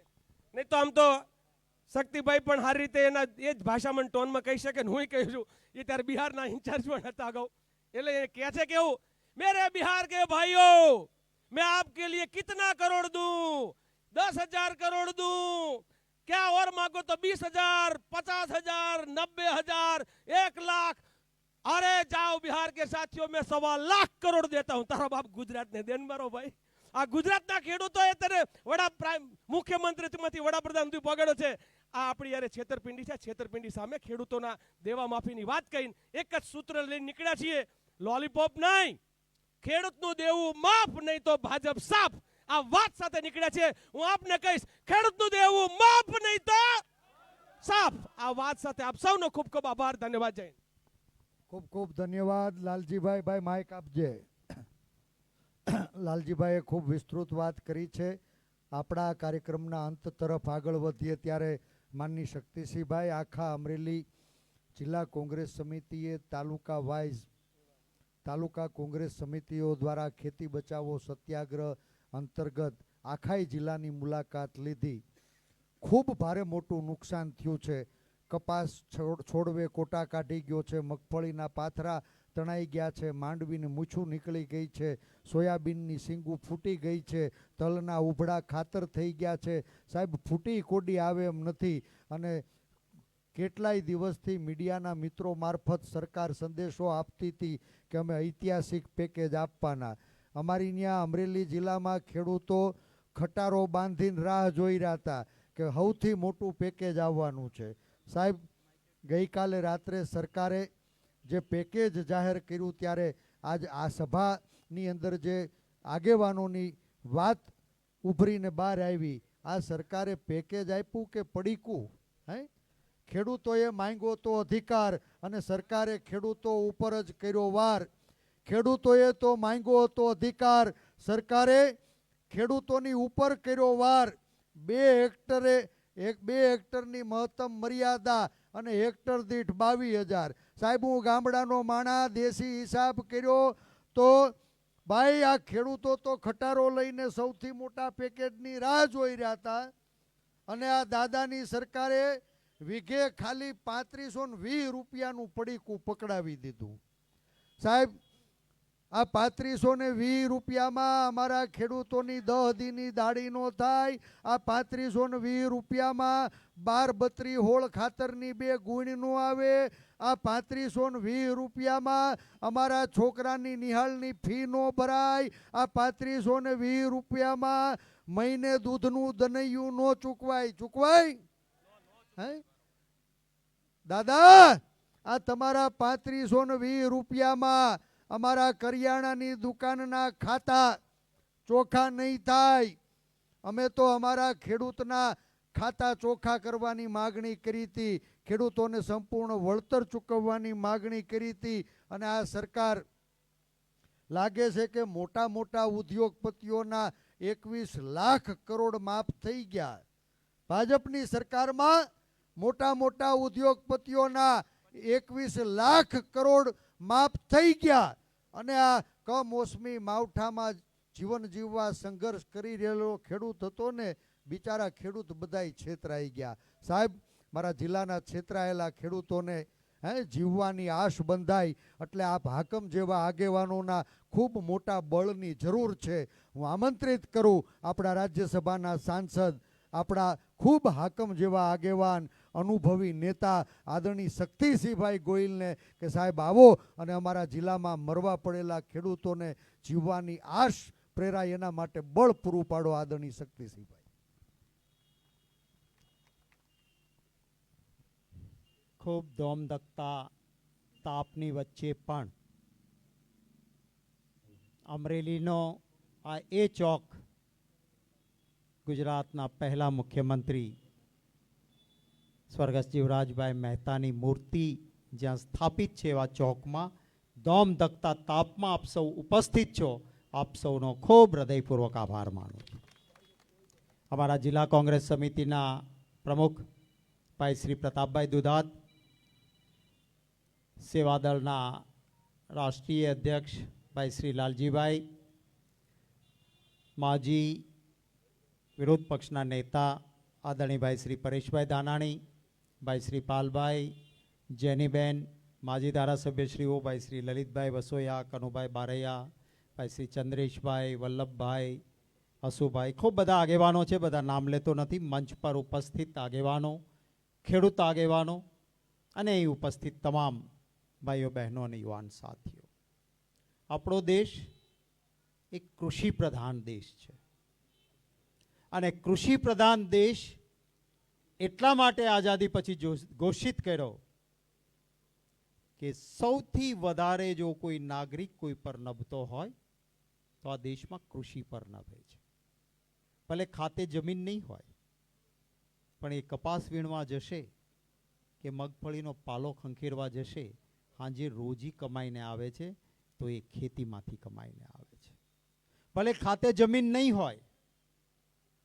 નહીં તો આમ તો શક્તિભાઈ પણ સારી રીતે એના એ જ ભાષામાં ટોનમાં કહી શકે ને હું કહી છું. એ ત્યારે બિહારના ઇન્ચાર્જ પણ હતા અગાઉ. એટલે એ કહે છે કેવું, મેરે બિહાર કે ભાઈઓ, मैं आपके लिए कितना करोड़ दूं? 10,000 करोड़ दूं? क्या और मांगो तो 20,000, 50,000, 90,000, 1 लाख. अरे जाओ बिहार के साथियों, मैं 1.25 लाख करोड़ देता हूं. तारा बाप गुजरात ने देन मारो भाई. આ ગુજરાતના ખેડૂતોએ તને મુખ્યમંત્રીમાંથી વડાપ્રધાન સુધી પગાડ્યો છે. આ આપણી યારે છેતરપિંડી છે. છેતરપિંડી સામે ખેડૂતોના દેવા માફીની વાત કહીને એક જ સૂત્ર લઈને નીકળ્યા છીએ, લોલીપોપ નહીં, ખેડૂતનું દેવું માફ, નહીં તો ભાજપ સાફ. આ વાત સાથે નીકળ્યા છે. હું આપને કહીશ, ખેડૂતનું દેવું માફ, નહીં તો સાફ. આ વાત સાથે આપ સૌનો ખૂબ ખૂબ આભાર, ધન્યવાદ. જય. ખૂબ ખૂબ ધન્યવાદ લાલજીભાઈ. ભાઈ માઇક આપજે. લાલજીભાઈએ ખૂબ વિસ્તૃત વાત કરી છે. આપણા કાર્યક્રમના અંત તરફ આગળ વધીએ ત્યારે માનની શક્તિસિંહભાઈ, આખા અમરેલી જિલ્લા કોંગ્રેસ સમિતિએ તાલુકા કોંગ્રેસ સમિતિઓ દ્વારા ખેતી બચાવો સત્યાગ્રહ અંતર્ગત આખાય જિલ્લાની મુલાકાત લીધી. ખૂબ ભારે મોટું નુકસાન થયું છે. કપાસ છોડવે કોટા કાઢી ગયો છે, મગફળીના પાથરા તણાઈ ગયા છે, માંડવીની મૂછું નીકળી ગઈ છે, સોયાબીનની સીંગું ફૂટી ગઈ છે, તલના ઉભડા ખાતર થઈ ગયા છે. સાહેબ, ફૂટી કોડી આવે એમ નથી. અને કેટલાય દિવસથી મીડિયાના મિત્રો મારફત સરકાર સંદેશો આપતી હતી કે અમે ઐતિહાસિક પેકેજ આપવાના. અમારી ત્યાં અમરેલી જિલ્લામાં ખેડૂતો ખટારો બાંધીને રાહ જોઈ રહ્યા હતા કે સૌથી મોટું પેકેજ આવવાનું છે. સાહેબ, ગઈકાલે રાત્રે સરકારે જે પેકેજ જાહેર કર્યું ત્યારે આજ આ સભાની અંદર જે આગેવાનોની વાત ઉભરીને બહાર આવી, આ સરકારે પેકેજ આપ્યું કે પડીકું? હે, ખેડૂતોએ માંગ્યો તો અધિકાર અને સરકારે ખેડૂતો ઉપર જ કર્યો વાર. ખેડૂતોએ તો માંગ્યો હતો અધિકાર, સરકારે ખેડૂતોની ઉપર કર્યો વાર. 2 હેક્ટરની મહત્તમ મર્યાદા અને હેક્ટર દીઠ 22,000. સાહેબ, હું ગામડાનો માણા, દેશી હિસાબ કર્યો તો ભાઈ આ ખેડૂતો તો ખટારો લઈને સૌથી મોટા પેકેજની રાહ જોઈ રહ્યા હતા. અને આ દાદાની સરકારે વીઘે ખાલી 3520 રૂપિયાનું પડીકું પકડાવી દીધું. સાહેબ, આ 3520 રૂપિયામાં અમારા ખેડૂતોની 10 દીની દાડી નો થાય. આ 3520 રૂપિયામાં 12-32 હોળ ખાતરની 2 ગુણ નો આવે. આ 3520 રૂપિયામાં અમારા છોકરાની નિહાળની ફી નો ભરાય. આ 3520 રૂપિયામાં મહિને દૂધનું દનૈયું નો ચૂકવાય? હે દાદા, આ તમારા 3520 રૂપિયામાં અમારા કરિયાણાની દુકાનના ખાતા ચોખ્ખા નહીં થાય. અમે તો અમારા ખેડૂતના ખાતા ચોખ્ખા કરવાની માગણી કરી હતી, ખેડૂતોને સંપૂર્ણ વળતર ચૂકવવાની માગણી કરી હતી. અને આ સરકાર લાગે છે કે મોટા મોટા ઉદ્યોગપતિઓના 21 લાખ કરોડ માફ થઈ ગયા. ભાજપની સરકારમાં મોટા મોટા ઉદ્યોગપતિઓના 21 લાખ કરોડ માફ થઈ ગયા. અને આ કમોસમી માવઠામાં જીવન જીવવા સંઘર્ષ કરી રહેલો ખેડૂત હતો ને, બિચારા ખેડૂત બધાય છેતરાઈ ગયા. સાહેબ, મારા જિલ્લાના છેતરાયેલા ખેડૂતોને જીવવાની આશ બંધાય એટલે આ હાકમ જેવા આગેવાનોના ખૂબ મોટા બળની જરૂર છે. હું આમંત્રિત કરું આપણા રાજ્યસભાના સાંસદ, આપણા ખૂબ હાકમ જેવા આગેવાન, અનુભવી નેતા આદરણીય શક્તિસિંહભાઈ ગોહિલને કે સાહેબ આવો અને અમારા જિલ્લામાં મરવા પડેલા ખેડૂતોને જીવવાની આશ પ્રેરાય એના માટે બળ પૂરું પાડો. આદરણીય શક્તિસિંહભાઈ. ખૂબ ધોમધકતા તાપની વચ્ચે પણ અમરેલીનો આ એ ચોક ગુજરાતના પહેલા મુખ્યમંત્રી સ્વર્ગસ્થ જીવરાજભાઈ મહેતાની મૂર્તિ જ્યાં સ્થાપિત છે એવા ચોકમાં ધોમધકતા તાપમાં આપ સૌ ઉપસ્થિત છો. આપ સૌનો ખૂબ હૃદયપૂર્વક આભાર માનું છું. અમારા જિલ્લા કોંગ્રેસ સમિતિના પ્રમુખ ભાઈ શ્રી પ્રતાપભાઈ દુધાત, સેવાદળના રાષ્ટ્રીય અધ્યક્ષ ભાઈ શ્રી લાલજીભાઈ, માજી વિરોધ પક્ષના નેતા આદરણીય ભાઈ શ્રી પરેશભાઈ દાનાણી, ભાઈ શ્રી પાલભાઈ, જેનીબેન, માજી ધારાસભ્યશ્રીઓ ભાઈ શ્રી લલિતભાઈ વસોયા, કનુભાઈ બારૈયા, ભાઈ શ્રી ચંદ્રેશભાઈ, વલ્લભભાઈ, હસુભાઈ, ખૂબ બધા આગેવાનો છે, બધા નામ લેતો નથી. મંચ પર ઉપસ્થિત આગેવાનો, ખેડૂત આગેવાનો અને અહીં ઉપસ્થિત તમામ ભાઈઓ બહેનો અને યુવાન સાથીઓ. આપણો દેશ એક કૃષિ પ્રધાન દેશ છે અને કૃષિ પ્રધાન દેશ એટલા માટે આઝાદી પછી ઘોષિત કર્યો કે સૌથી વધારે જો કોઈ નાગરિક કોઈ પર નભતો હોય તો આ દેશમાં કૃષિ પર નભે છે. ભલે ખાતે જમીન નહીં હોય પણ એ કપાસ વીણવા જશે કે મગફળીનો પાલો ખંખેરવા જશે, હાંજે રોજી કમાઈને આવે છે તો એ ખેતીમાંથી કમાઈને આવે છે. ભલે ખાતે જમીન નહીં હોય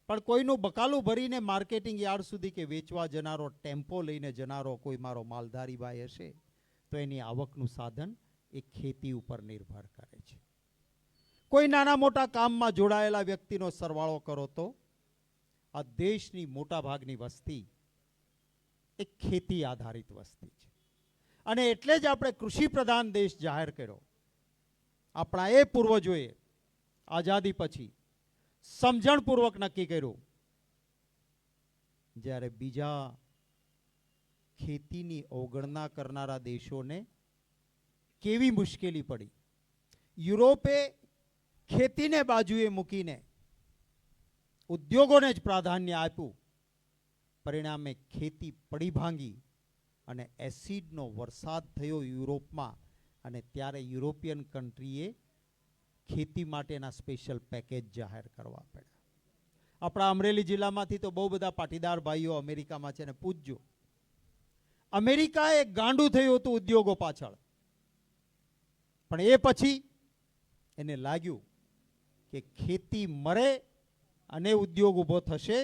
પણ કોઈનું બકાલું ભરીને માર્કેટિંગ યાર્ડ સુધી કે વેચવા જનારો, ટેમ્પો લઈને જનારો કોઈ મારો માલધારી ભાઈ હશે તો એની આવકનું સાધન એ ખેતી ઉપર નિર્ભર કરે છે. કોઈ નાના મોટા કામમાં જોડાયેલા વ્યક્તિનો સરવાળો કરો તો આ દેશની મોટા ભાગની વસ્તી એક ખેતી આધારિત વસ્તી છે. અને એટલે જ આપણે કૃષિ પ્રધાન દેશ જાહેર કર્યો. આપણા એ પૂર્વજોએ આઝાદી પછી સમજણપૂર્વક નક્કી કર્યું. જ્યારે બીજા ખેતીની અવગણના કરનારા દેશોને કેવી મુશ્કેલી પડી, યુરોપે ખેતીને બાજુએ મૂકીને ઉદ્યોગોને જ પ્રાધાન્ય આપ્યું. પરિણામે ખેતી પડી ભાંગી અને એસિડનો વરસાદ થયો યુરોપમાં. અને ત્યારે યુરોપિયન કન્ટ્રીએ ખેતી માટેના સ્પેશિયલ પેકેજ જાહેર કરવા પડ્યા. આપણા અમરેલી જિલ્લામાંથી તો બહુ બધા પાટીદાર ભાઈઓ અમેરિકામાં છે ને પૂછજો. અમેરિકાએ ગાંડું થયું હતું ઉદ્યોગો પાછળ, પણ એ પછી એને લાગ્યું કે ખેતી મરે અને ઉદ્યોગ ઊભો થશે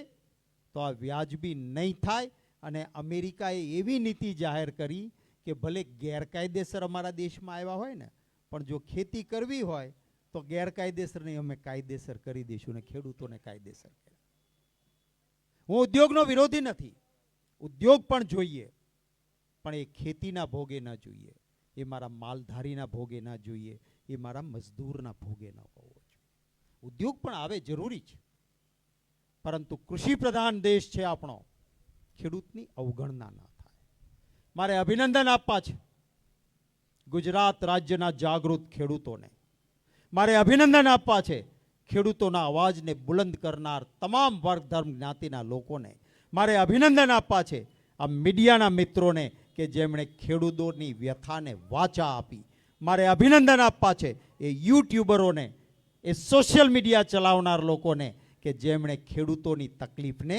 તો આ વ્યાજબી નહીં થાય. અને અમેરિકાએ એવી નીતિ જાહેર કરી કે ભલે ગેરકાયદેસર અમારા દેશમાં આવ્યા હોય ને, પણ જો ખેતી કરવી હોય તો ગેરકાયદેસર નહીં, અમે કાયદેસર કરી દઈશું ને ખેડૂતોને કાયદેસર કર્યા. હું ઉદ્યોગનો વિરોધી નથી, ઉદ્યોગ પણ જોઈએ, પણ એ ખેતીના ભોગે ન જોઈએ, એ મારા માલધારીના ભોગે ન જોઈએ, એ મારા મજદૂરના ભોગે ન હોવો જોઈએ. ઉદ્યોગ પણ આવે જરૂરી છે, પરંતુ કૃષિ પ્રધાન દેશ છે આપણો, ખેડૂતની અવગણના ન થાય. મારે અભિનંદન આપવા છે ગુજરાત રાજ્યના જાગૃત ખેડૂતોને. મારે અભિનંદન આપવા છે ખેડૂતોના અવાજને બુલંદ કરનાર તમામ વર્ગ ધર્મ જ્ઞાતિના લોકોને. મારે અભિનંદન આપવા છે આ મીડિયાના મિત્રોને કે જેમણે ખેડૂતોની વ્યથાને વાચા આપી. મારે અભિનંદન આપવા છે એ યુટ્યુબરોને, એ સોશિયલ મીડિયા ચલાવનાર લોકોને કે જેમણે ખેડૂતોની તકલીફને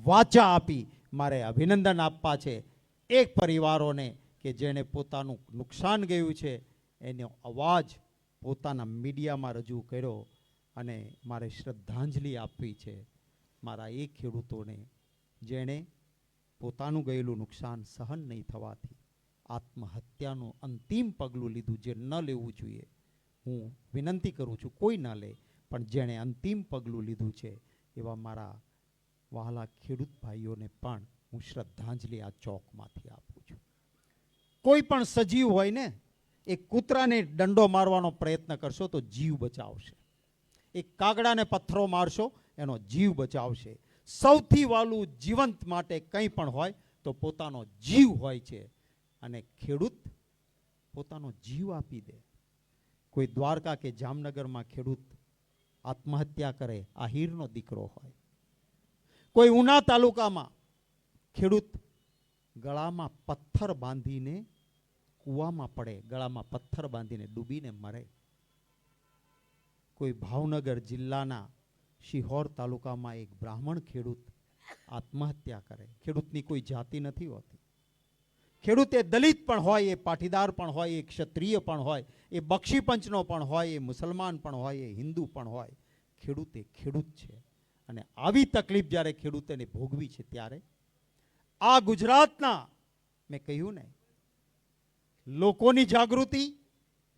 વાચા આપી મારે અભિનંદન આપવા છે એક પરિવારોને કે જેણે પોતાનું નુકસાન ગયું છે એનો અવાજ પોતાના મીડિયામાં રજૂ કર્યો અને મારે શ્રદ્ધાંજલિ આપવી છે મારા એ ખેડૂતોને જેણે પોતાનું ગયેલું નુકસાન સહન નહીં થવાથી આત્મહત્યાનું અંતિમ પગલું લીધું જે ન લેવું જોઈએ. હું વિનંતી કરું છું કોઈ ન લે, પણ જેણે અંતિમ પગલું લીધું છે એવા મારા વહાલા ખેડૂત ભાઈઓને પણ હું શ્રદ્ધાંજલિ આ ચોકમાંથી આપું છું. કોઈ પણ સજીવ હોય ને, એક કૂતરાને દંડો મારવાનો પ્રયત્ન કરશો તો જીવ બચાવશે, એક કાગડાને પથ્થરો મારશો એનો જીવ બચાવશે. સૌથી વાલું જીવંત માટે કંઈ પણ હોય તો પોતાનો જીવ હોય છે, અને ખેડૂત પોતાનો જીવ આપી દે. કોઈ દ્વારકા કે જામનગરમાં ખેડૂત આત્મહત્યા કરે, આહિરનો દીકરો હોય. કોઈ ઉના તાલુકામાં ખેડૂત ગળામાં પથ્થર બાંધીને કૂવામાં પડે, ગળામાં પથ્થર બાંધીને ડૂબીને મરે. કોઈ ભાવનગર જિલ્લાના શિહોર તાલુકામાં એક બ્રાહ્મણ ખેડૂત આત્મહત્યા કરે. ખેડૂતની કોઈ જાતિ નથી હોતી. ખેડૂત એ દલિત પણ હોય, એ પાટીદાર પણ હોય, એ ક્ષત્રિય પણ હોય, એ બક્ષી પંચનો પણ હોય, એ મુસલમાન પણ હોય, એ હિન્દુ પણ હોય. ખેડૂત એ ખેડૂત છે. અને આવી તકલીફ જ્યારે ખેડૂતોને ભોગવી છે ત્યારે આ ગુજરાતના, મેં કહ્યું ને, લોકોની જાગૃતિ,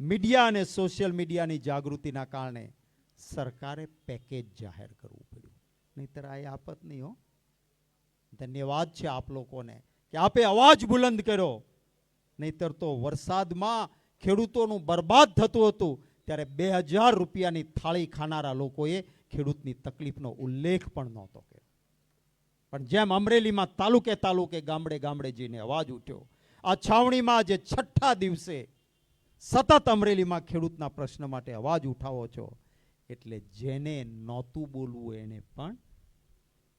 મીડિયા અને સોશિયલ મીડિયાની જાગૃતિના કારણે સરકારે પેકેજ જાહેર કરવું પડ્યું, નહીતર આ આપત નહીં હો. ધન્યવાદ છે આપ લોકોને કે આપે અવાજ બુલંદ કર્યો, નહીતર તો વરસાદમાં ખેડૂતોનું બરબાદ થતું હતું ત્યારે 2000 રૂપિયાની થાળી ખાનારા લોકોએ ખેડૂતની તકલીફનો ઉલ્લેખ પણ નહોતો કર્યો. પણ જેમ અમરેલીમાં તાલુકે તાલુકે ગામડે ગામડે જઈને અવાજ ઉઠ્યો, આ છાવણીમાં આજે 6ઠ્ઠા દિવસે સતત અમરેલીમાં ખેડૂતના પ્રશ્ન માટે અવાજ ઉઠાવો છો, એટલે જેને નહોતું બોલવું એને પણ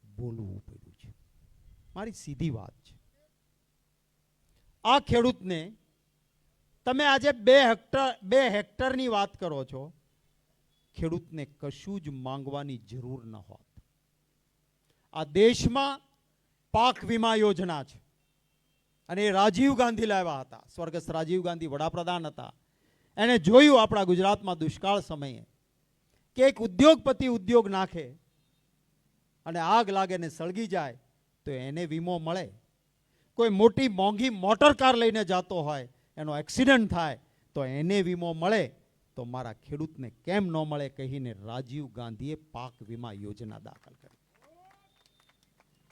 બોલવું પડ્યું છે. મારી સીધી વાત છે. આ ખેડૂતને તમે આજે 2 હેક્ટરની વાત કરો છો, ખેડૂતને કશું જ માંગવાની જરૂર ન હોત. આ દેશમાં પાક વીમા યોજના છે, અને એ રાજીવ ગાંધી લાવ્યા હતા. સ્વર્ગસ્થ રાજીવ ગાંધી વડાપ્રધાન હતા. એને જોયું આપણા ગુજરાતમાં દુષ્કાળ સમયે કે એક ઉદ્યોગપતિ ઉદ્યોગ નાખે અને આગ લાગે ને સળગી જાય તો એને વીમો મળે. કોઈ મોટી મોંઘી મોટર કાર લઈને જતો હોય, એનો એક્સિડન્ટ થાય તો એને વીમો મળે, તો મારા ખેડૂતને કેમ ન મળે કહીને રાજીવ ગાંધીએ પાક વીમા યોજના દાખલ કરી.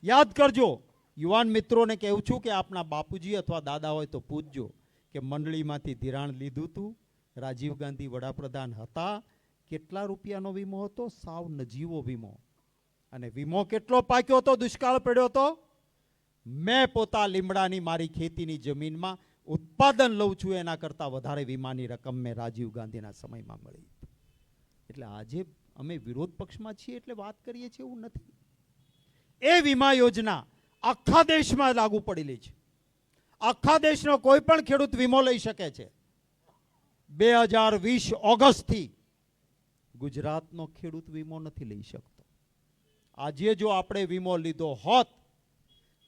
યાદ કરજો, યુવાન મિત્રોને કહેવું છું કે આપના બાપુજી અથવા દાદા હોય તો પૂછજો કે મંડળીમાંથી ધિરાણ લીધું હતું, રાજીવ ગાંધી વડાપ્રધાન હતા, કેટલા રૂપિયાનો વીમો હતો? સાવ નજીવો વીમો. અને વીમો કેટલો પાક્યો હતો? દુષ્કાળ પડ્યો હતો. મેં પોતા લીમડાની મારી ખેતીની જમીનમાં ઉત્પાદન લઉં છું એના કરતાં વધારે વીમાની રકમ મેં રાજીવ ગાંધીના સમયમાં મળી. એટલે આજે અમે વિરોધ પક્ષમાં છીએ એટલે વાત કરીએ છીએ એવું નથી. એ વીમા યોજના આખા દેશમાં લાગુ પડેલી છે. આખા દેશનો કોઈ પણ ખેડૂત વીમો લઈ શકે છે. 2020 ઓગસ્ટથી ગુજરાતનો ખેડૂત વીમો નથી લઈ શકતો. આજે જો આપણે વીમો લીધો હોત,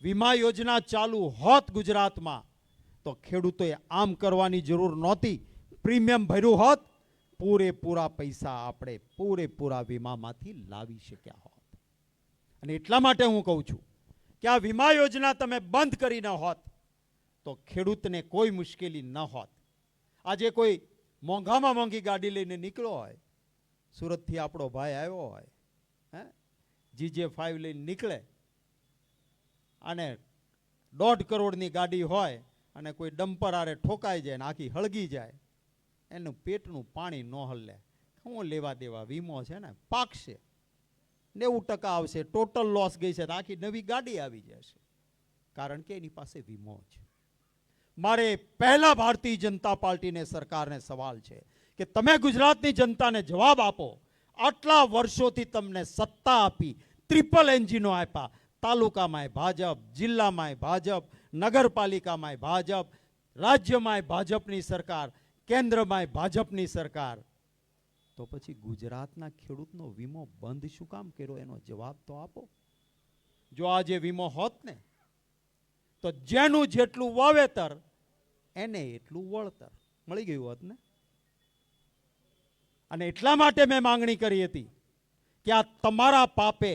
વીમા યોજના ચાલુ હોત ગુજરાતમાં, તો ખેડૂતોએ આમ કરવાની જરૂર નહોતી. પ્રીમિયમ ભર્યું હોત, પૂરેપૂરા પૈસા આપણે પૂરેપૂરા વીમામાંથી લાવી શક્યા હોત. અને એટલા માટે હું કહું છું કે આ વીમા યોજના તમે બંધ કરી ન હોત તો ખેડૂતને કોઈ મુશ્કેલી ન હોત. આજે કોઈ મોંઘામાં મોંઘી ગાડી લઈને નીકળ્યો હોય, સુરતથી આપણો ભાઈ આવ્યો હોય, GJ5 લઈને નીકળે અને 1.5 કરોડની ગાડી હોય અને કોઈ ડમ્પર આરે ઠોકાઈ જાય ને આખી હળગી જાય, એનું પેટનું પાણી ન હલે. શું લેવા દેવા? વીમો છે ને, પાકશે, 90% આવશે, ટોટલ લોસ ગઈ છે તો આખી નવી ગાડી આવી જશે, કારણ કે એની પાસે વીમો છે. મારે પહેલા ભારતીય જનતા પાર્ટીને સરકારને સવાલ છે કે તમે ગુજરાતની જનતાને જવાબ આપો. આટલા વર્ષોથી તમને સત્તા આપી, ટ્રિપલ એન્જિનો આપ્યા, તાલુકામાંય ભાજપ, જિલ્લામાંય ભાજપ, નગરપાલિકામાંય ભાજપ, રાજ્યમાંય ભાજપની સરકાર, કેન્દ્રમાંય ભાજપની સરકાર, તો પછી ગુજરાતના ખેડૂતનો વીમો બંધ શું કામ કર્યો? એનો જવાબ તો આપો. જો આજે વીમો હોત ને તો જેનું જેટલું વાવેતર એને એટલું વળતર મળી ગયું હોત ને. અને એટલા માટે મેં માંગણી કરી હતી કે આ તમારા પાપે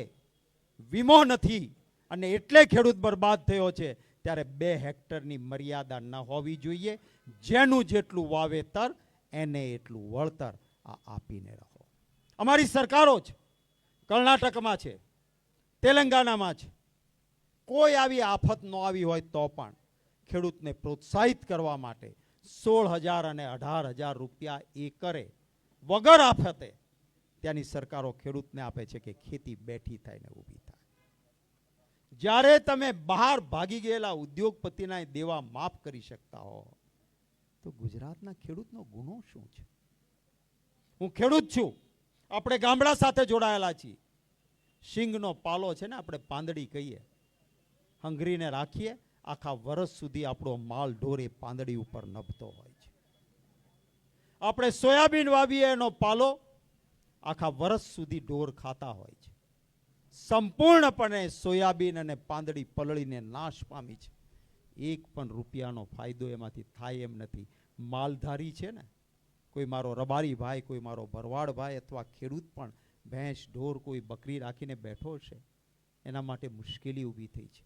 વીમો નથી અને એટલે ખેડૂત બરબાદ થયો છે, ત્યારે 2 હેક્ટરની મર્યાદા ન હોવી જોઈએ. જેનું જેટલું વાવેતર એને એટલું વળતર આ આપીને રહો. અમારી સરકારો છે, કર્ણાટકમાં છે, તેલંગાણામાં છે, કોઈ આવી આફત ન આવી હોય તો પણ ખેડૂતને પ્રોત્સાહિત કરવા માટે 16,000 અને 18,000 રૂપિયા એકરે વગર આફતે ત્યાંની સરકારો ખેડૂતને આપે છે કે ખેતી બેઠી થાય ને ઊભી થાય. જ્યારે તમે બહાર ભાગી ગયેલા ઉદ્યોગપતિના દેવા માફ કરી શકતા હો તો ગુજરાતના ખેડૂતનો ગુનો શું છે? હું ખેડૂત છું, આપણે ગામડા સાથે જોડાયેલા છીએ. શીંગનો પાલો છે ને આપણે પાંદડી કહીએ, હંગરીને રાખીએ, આખા વર્ષ સુધી આપણો માલ ઢોર એ પાંદડી ઉપર નભતો હોય છે. આપણે સોયાબીન વાવીએ, એનો પાલો આખા વર્ષ સુધી ઢોર ખાતા હોય છે. સંપૂર્ણપણે સોયાબીન અને પાંદડી પલળીને નાશ પામી છે. 1 પણ રૂપિયાનો ફાયદો એમાંથી થાય એમ નથી. માલધારી છે ને, કોઈ મારો રબારી ભાઈ, કોઈ મારો ભરવાડ ભાઈ અથવા ખેડૂત પણ ભેંસ ઢોર કોઈ બકરી રાખીને બેઠો છે, એના માટે મુશ્કેલી ઊભી થઈ છે.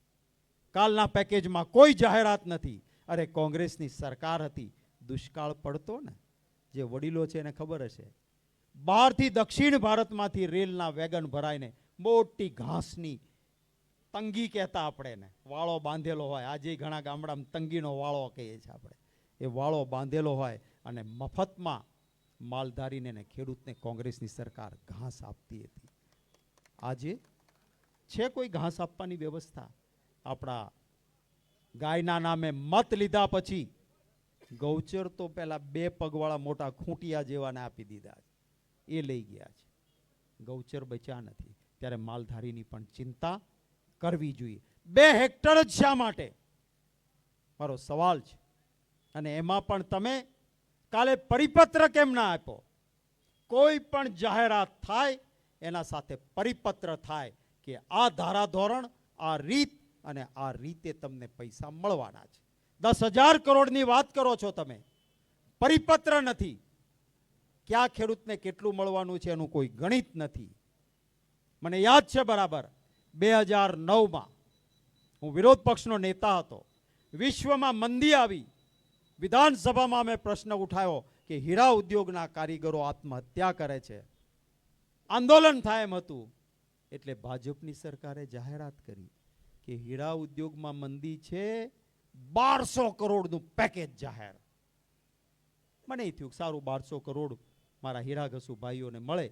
કાલના પેકેજમાં કોઈ જાહેરાત નથી. અરે કોંગ્રેસની સરકાર હતી, દુષ્કાળ પડતો ને, જે વડીલો છે એને ખબર હશે, બહારથી દક્ષિણ ભારતમાંથી રેલના વેગન ભરાઈને મોટી ઘાસની તંગી કહેતા આપણે એને, વાળો બાંધેલો હોય, આજે ઘણા ગામડામાં તંગીનો વાળો કહીએ છીએ આપણે, એ વાળો બાંધેલો હોય અને મફતમાં માલધારીને ને ખેડૂતને કોંગ્રેસની સરકાર ઘાસ આપતી હતી. આજે છે કોઈ ઘાસ આપવાની વ્યવસ્થા? આપણા ગાયના નામે મત લીધા પછી ગૌચર તો પેલા 2 પગવાળા મોટા ખૂંટિયા જેવાને આપી દીધા છે, એ લઈ ગયા છે. ગૌચર બચ્યા નથી. ત્યારે માલધારીની પણ ચિંતા કરવી જોઈએ. 2 હેક્ટર જ શા માટે? મારો સવાલ છે. અને એમાં પણ તમે કાલે પરિપત્ર કેમ ના આપ્યો? કોઈ પણ જાહેરાત થાય એના સાથે પરિપત્ર થાય કે આ ધારાધોરણ, આ રીત અને આ રીતે તમને પૈસા મળવાના છે. 10,000 કરોડની વાત કરો છો તમે, પરિપત્ર નથી. ક્યાં ખેડૂતને કેટલું મળવાનું છે એનું કોઈ ગણિત નથી. મને યાદ છે બરાબર, 2009માં હું વિરોધ પક્ષનો નેતા હતો. વિશ્વમાં મંદી આવી, વિધાનસભામાં મેં પ્રશ્ન ઉઠાવ્યો કે હીરા ઉદ્યોગના કારીગરો આત્મહત્યા કરે છે, આંદોલન થાય એમ હતું. એટલે ભાજપની સરકારે જાહેરાત કરી કે હીરા ઉદ્યોગમાં મંદી છે, 1200 કરોડનું પેકેજ જાહેર. મને એ થયું સારું, 1200 કરોડ મારા હીરા ઘસુ ભાઈઓને મળે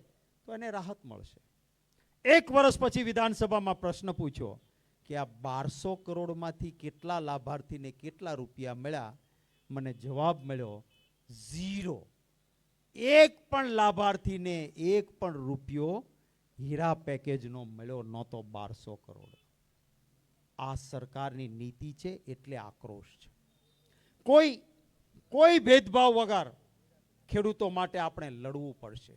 તો એને રાહત મળશે. 1 વર્ષ પછી વિધાનસભામાં પ્રશ્ન પૂછ્યો કે આ 1200 કરોડમાંથી કેટલા લાભાર્થીને કેટલા રૂપિયા મળ્યા? મને જવાબ મળ્યો 0. 1 પણ લાભાર્થીને 1 પણ રૂપિયો હીરા પેકેજનો મળ્યો નહોતો. 1200 કરોડ. આ સરકારની નીતિ છે એટલે આક્રોશ છે. કોઈ ભેદભાવ વગર ખેડૂતો માટે આપણે લડવું પડશે.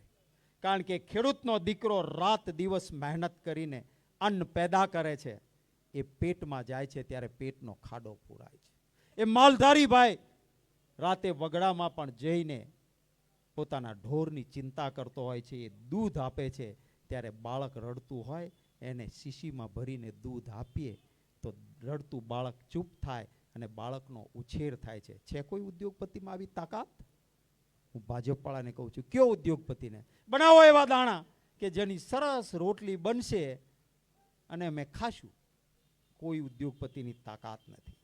કારણ કે ખેડૂતનો દીકરો રાત દિવસ મહેનત કરીને અન્ન પેદા કરે છે, એ પેટમાં જાય છે ત્યારે પેટનો ખાડો પૂરાય છે. એ માલધારી ભાઈ રાતે વગડામાં પણ જઈને પોતાના ઢોરની ચિંતા કરતો હોય છે. એ દૂધ આપે છે ત્યારે બાળક રડતું હોય, એને શીશીમાં ભરીને દૂધ આપીએ તો રડતું બાળક ચૂપ થાય અને બાળકનો ઉછેર થાય છે. છે કોઈ ઉદ્યોગપતિમાં આવી તાકાત? હું ભાજપવાળાને કહું છું, કયો ઉદ્યોગપતિને બનાવો એવા દાણા કે જેની સરસ રોટલી બનશે અને અમે ખાશું. કોઈ ઉદ્યોગપતિની તાકાત નથી.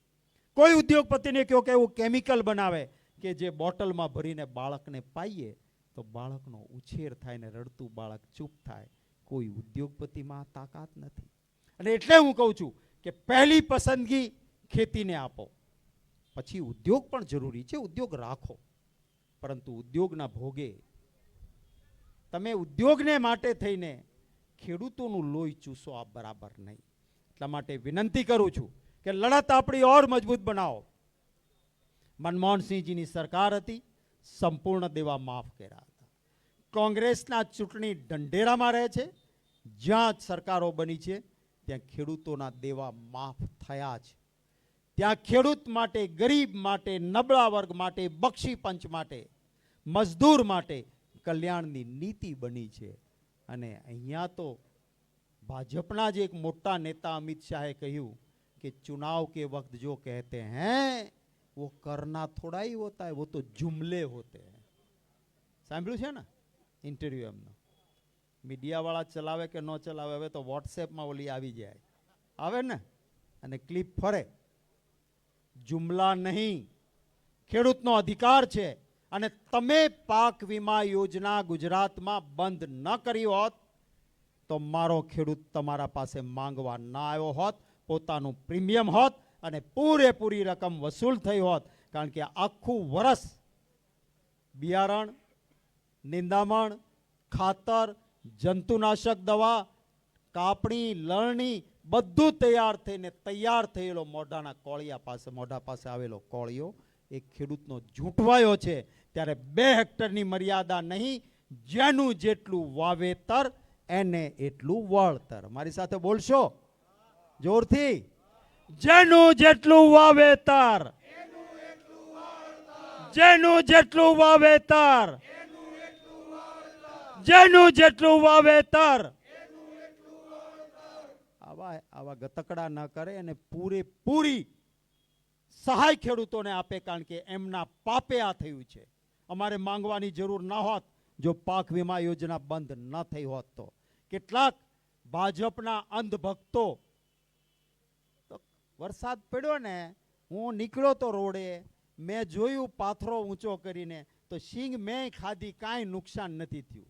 કોઈ ઉદ્યોગપતિને કહો કે એવું કેમિકલ બનાવે કે જે બોટલમાં ભરીને બાળકને પાઈએ તો બાળકનો ઉછેર થાય ને રડતું બાળક ચૂપ થાય. કોઈ ઉદ્યોગપતિમાં તાકાત નથી. અને એટલે હું કહું છું કે પહેલી પસંદગી ખેતીને આપો, પછી ઉદ્યોગ પણ જરૂરી છે, ઉદ્યોગ રાખો, પરંતુ ઉદ્યોગના ભોગે તમે ઉદ્યોગને માટે થઈને ખેડૂતોનું લોહી ચૂસો, આ બરાબર નહીં. એટલા માટે વિનંતી કરું છું કે લડત આપણી ઓર મજબૂત બનાવો. મનમોહનસિંહજીની સરકાર હતી, સંપૂર્ણ દેવા માફ કર્યા હતા. કોંગ્રેસના ચૂંટણી ઢંઢેરામાં રહે છે, જ્યાં સરકારો બની છે ત્યાં ખેડૂતોના દેવા માફ થયા છે. ત્યાં ખેડૂત માટે, ગરીબ માટે, નબળા વર્ગ માટે, બક્ષી પંચ માટે, મજદૂર માટે કલ્યાણની નીતિ બની છે. અને અહીંયા તો ભાજપના જ એક મોટા નેતા અમિત શાહે કહ્યું કે ચુનાવ કે વक्त જો કહેતે हैं वो करना थोड़ा ही होता है, वो तो जुमले होते हैं. સાંભળ્યું છે ને ઇન્ટરવ્યુ એમનો? મીડિયાવાળા ચલાવે કે ન ચલાવે, હવે તો વોટ્સએપમાં ઓલી આવી જાય, આવે ને, અને ક્લિપ ફરે. જુમલા નહીં, ખેડૂતનો અધિકાર છે. અને તમે પાક વીમા યોજના ગુજરાતમાં બંધ ન કરી હોત તો મારો ખેડૂત તમારા પાસે માંગવા ના આવ્યો હોત, પોતાનું પ્રીમિયમ હોત અને પૂરેપૂરી રકમ વસૂલ થઈ હોત. કારણ કે આખું વર્ષ બિયારણ, નિંદામણ, ખાતર, જંતુનાશક દવા, કાપણી, લણણી બધું તૈયાર થયેલો મોઢાના કોળિયા પાસે, મોઢા પાસે આવેલો કોળિયો એ ખેડૂતનો ઝૂંટવાયો છે. ત્યારે 2 હેક્ટરની મર્યાદા નહીં, જેનું જેટલું વાવેતર એને એટલું વળતર. મારી સાથે બોલશો જોરથી? જેનું જેટલું વાવેતર, જેનું જેટલું વાવેતર, જેનું જેટલું વાવેતર. આવા ગતકડા ન કરે અને પૂરેપૂરી સહાય ખેડૂતોને આપે. કારણ કે એમના પાપે આ થયું છે. અમારે માંગવાની જરૂર ન હોત જો પાક વીમા યોજના બંધ ન થઈ હોત તો. કેટલાક ભાજપના અંધભક્તો, વરસાદ પડ્યો ને, હું નીકળ્યો તો રોડે, મેં જોયું પાથરો ઊંચો કરીને, તો સિંગ મેં ખાધી, કાંઈ નુકસાન નથી થયું.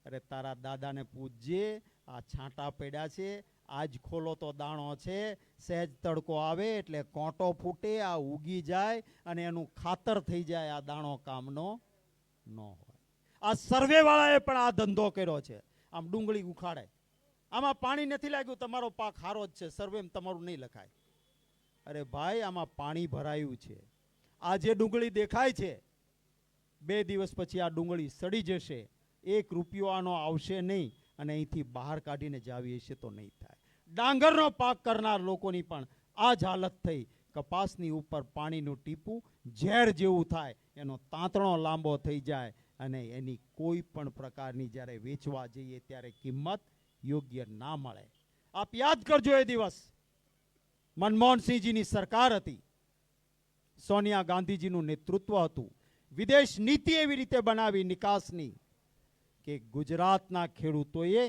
અરે તારા દાદાને પૂછજે, આ છાંટા પડ્યા છે, આજ ખોલો તો દાણો છે, સહેજ તડકો આવે એટલે કોંટો ફૂટે, આ ઉગી જાય અને એનું ખાતર થઈ જાય. આ દાણો કામનો ન હોય. આ સર્વે વાળાએ પણ આ ધંધો કર્યો છે. આમ ડુંગળી ઉખાડે, આમાં પાણી નથી લાગ્યું, તમારો પાક હારો જ છે, સર્વે તમારું નહીં લખાય. અરે ભાઈ, આમાં પાણી ભરાયું છે. આ જે ડુંગળી દેખાય છે, 2 દિવસ પછી આ ડુંગળી સડી જશે, 1 રૂપિયો આનો આવશે નહીં અને અહીંથી બહાર કાઢીને જાવી હશે તો નહીં થાય. ડાંગરનો પાક કરનાર લોકોની પણ આ જ હાલત થઈ. કપાસની ઉપર પાણીનું ટીપું ઝેર જેવું થાય, એનો તાંતણો લાંબો થઈ જાય અને એની કોઈ પણ પ્રકારની જ્યારે વેચવા જઈએ ત્યારે કિંમત યોગ્ય ના મળે. આપ યાદ કરજો, એ દિવસ મનમોહનસિંહજીની સરકાર હતી, સોનિયા ગાંધીજીનું નેતૃત્વ હતું. વિદેશ નીતિ એવી રીતે બનાવી નિકાસની કે ગુજરાતના ખેડૂતોએ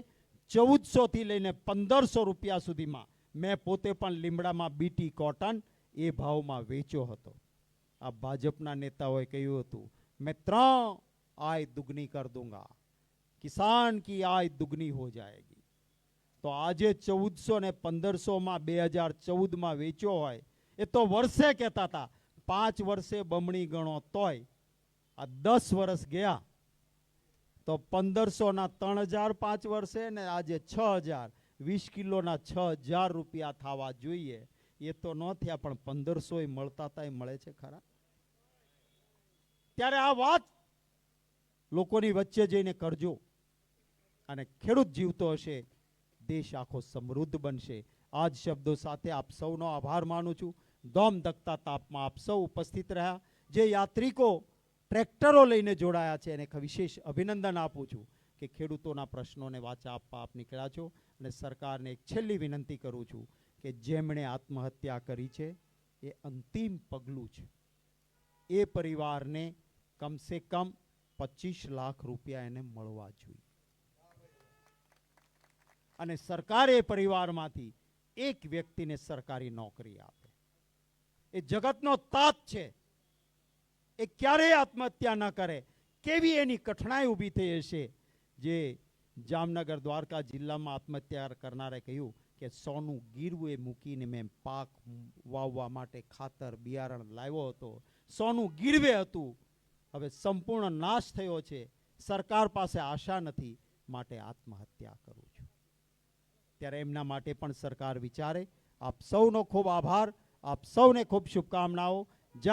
1400 થી લઈને 1500 રૂપિયા સુધીમાં, મેં પોતે પણ લીમડામાં બીટી કોટન એ ભાવમાં વેચ્યો હતો. આ ભાજપના નેતાઓએ કહ્યું હતું, મેં 3 आय दुगनी कर दूंगा, किसान की आय दुगनी हो जाएगी. तो આજે 1400 ને 1500 માં 2014 માં વેચ્યો હોય, એ તો વર્ષે કહેતા હતા. 5 વર્ષે બમણી ગણો તોય આ 10 વર્ષ ગયા તો 1500 ના 3000 5 વર્ષે ને આજે 6000, 20 કિલોના 6000 રૂપિયા થવા જોઈએ. એ તો ન થયા, પણ 1500 મળતા હતા, એ મળે છે ખરા? ત્યારે આ વાત લોકોની વચ્ચે જઈને કરજો, અને ખેડૂત જીવતો હશે, દેશ આખો સમૃદ્ધ બનશે. આ જ શબ્દો સાથે આપ સૌનો આભાર માનું છું. દોમ દકતા તાપમાં આપ સૌ ઉપસ્થિત રહ્યા. જે યાત્રિકો ટ્રેક્ટરો લઈને જોડાયા છે એને વિશેષ અભિનંદન આપું છું કે ખેડૂતોના પ્રશ્નોને વાચા આપવા આપ નીકળ્યા છો. અને સરકારને એક છેલ્લી વિનંતી કરું છું કે જેમણે આત્મહત્યા કરી છે એ અંતિમ પગલું છે. એ પરિવારને કમસે કમ 25 લાખ રૂપિયા એને મળવા જોઈએ. અને સરકાર એ પરિવારમાંથી એક વ્યક્તિને સરકારી નોકરી આપે. એ જગતનો તાત છે, એ ક્યારેય આત્મહત્યા ન કરે. કેવી એની કઠણાઈ ઊભી થઈ હશે. જે જામનગર દ્વારકા જિલ્લામાં આત્મહત્યા કરનારે કહ્યું કે સોનું ગીરવે મૂકીને મેં પાક વાવવા માટે ખાતર બિયારણ લાવ્યો હતો, સોનું ગીરવે હતું, હવે સંપૂર્ણ નાશ થયો છે, સરકાર પાસે આશા નથી, માટે આત્મહત્યા કરું છું. ત્યારે એમના માટે પણ સરકાર વિચારે. આપ સૌનો ખૂબ આભાર, આપ સૌને ખૂબ શુભકામનાઓ.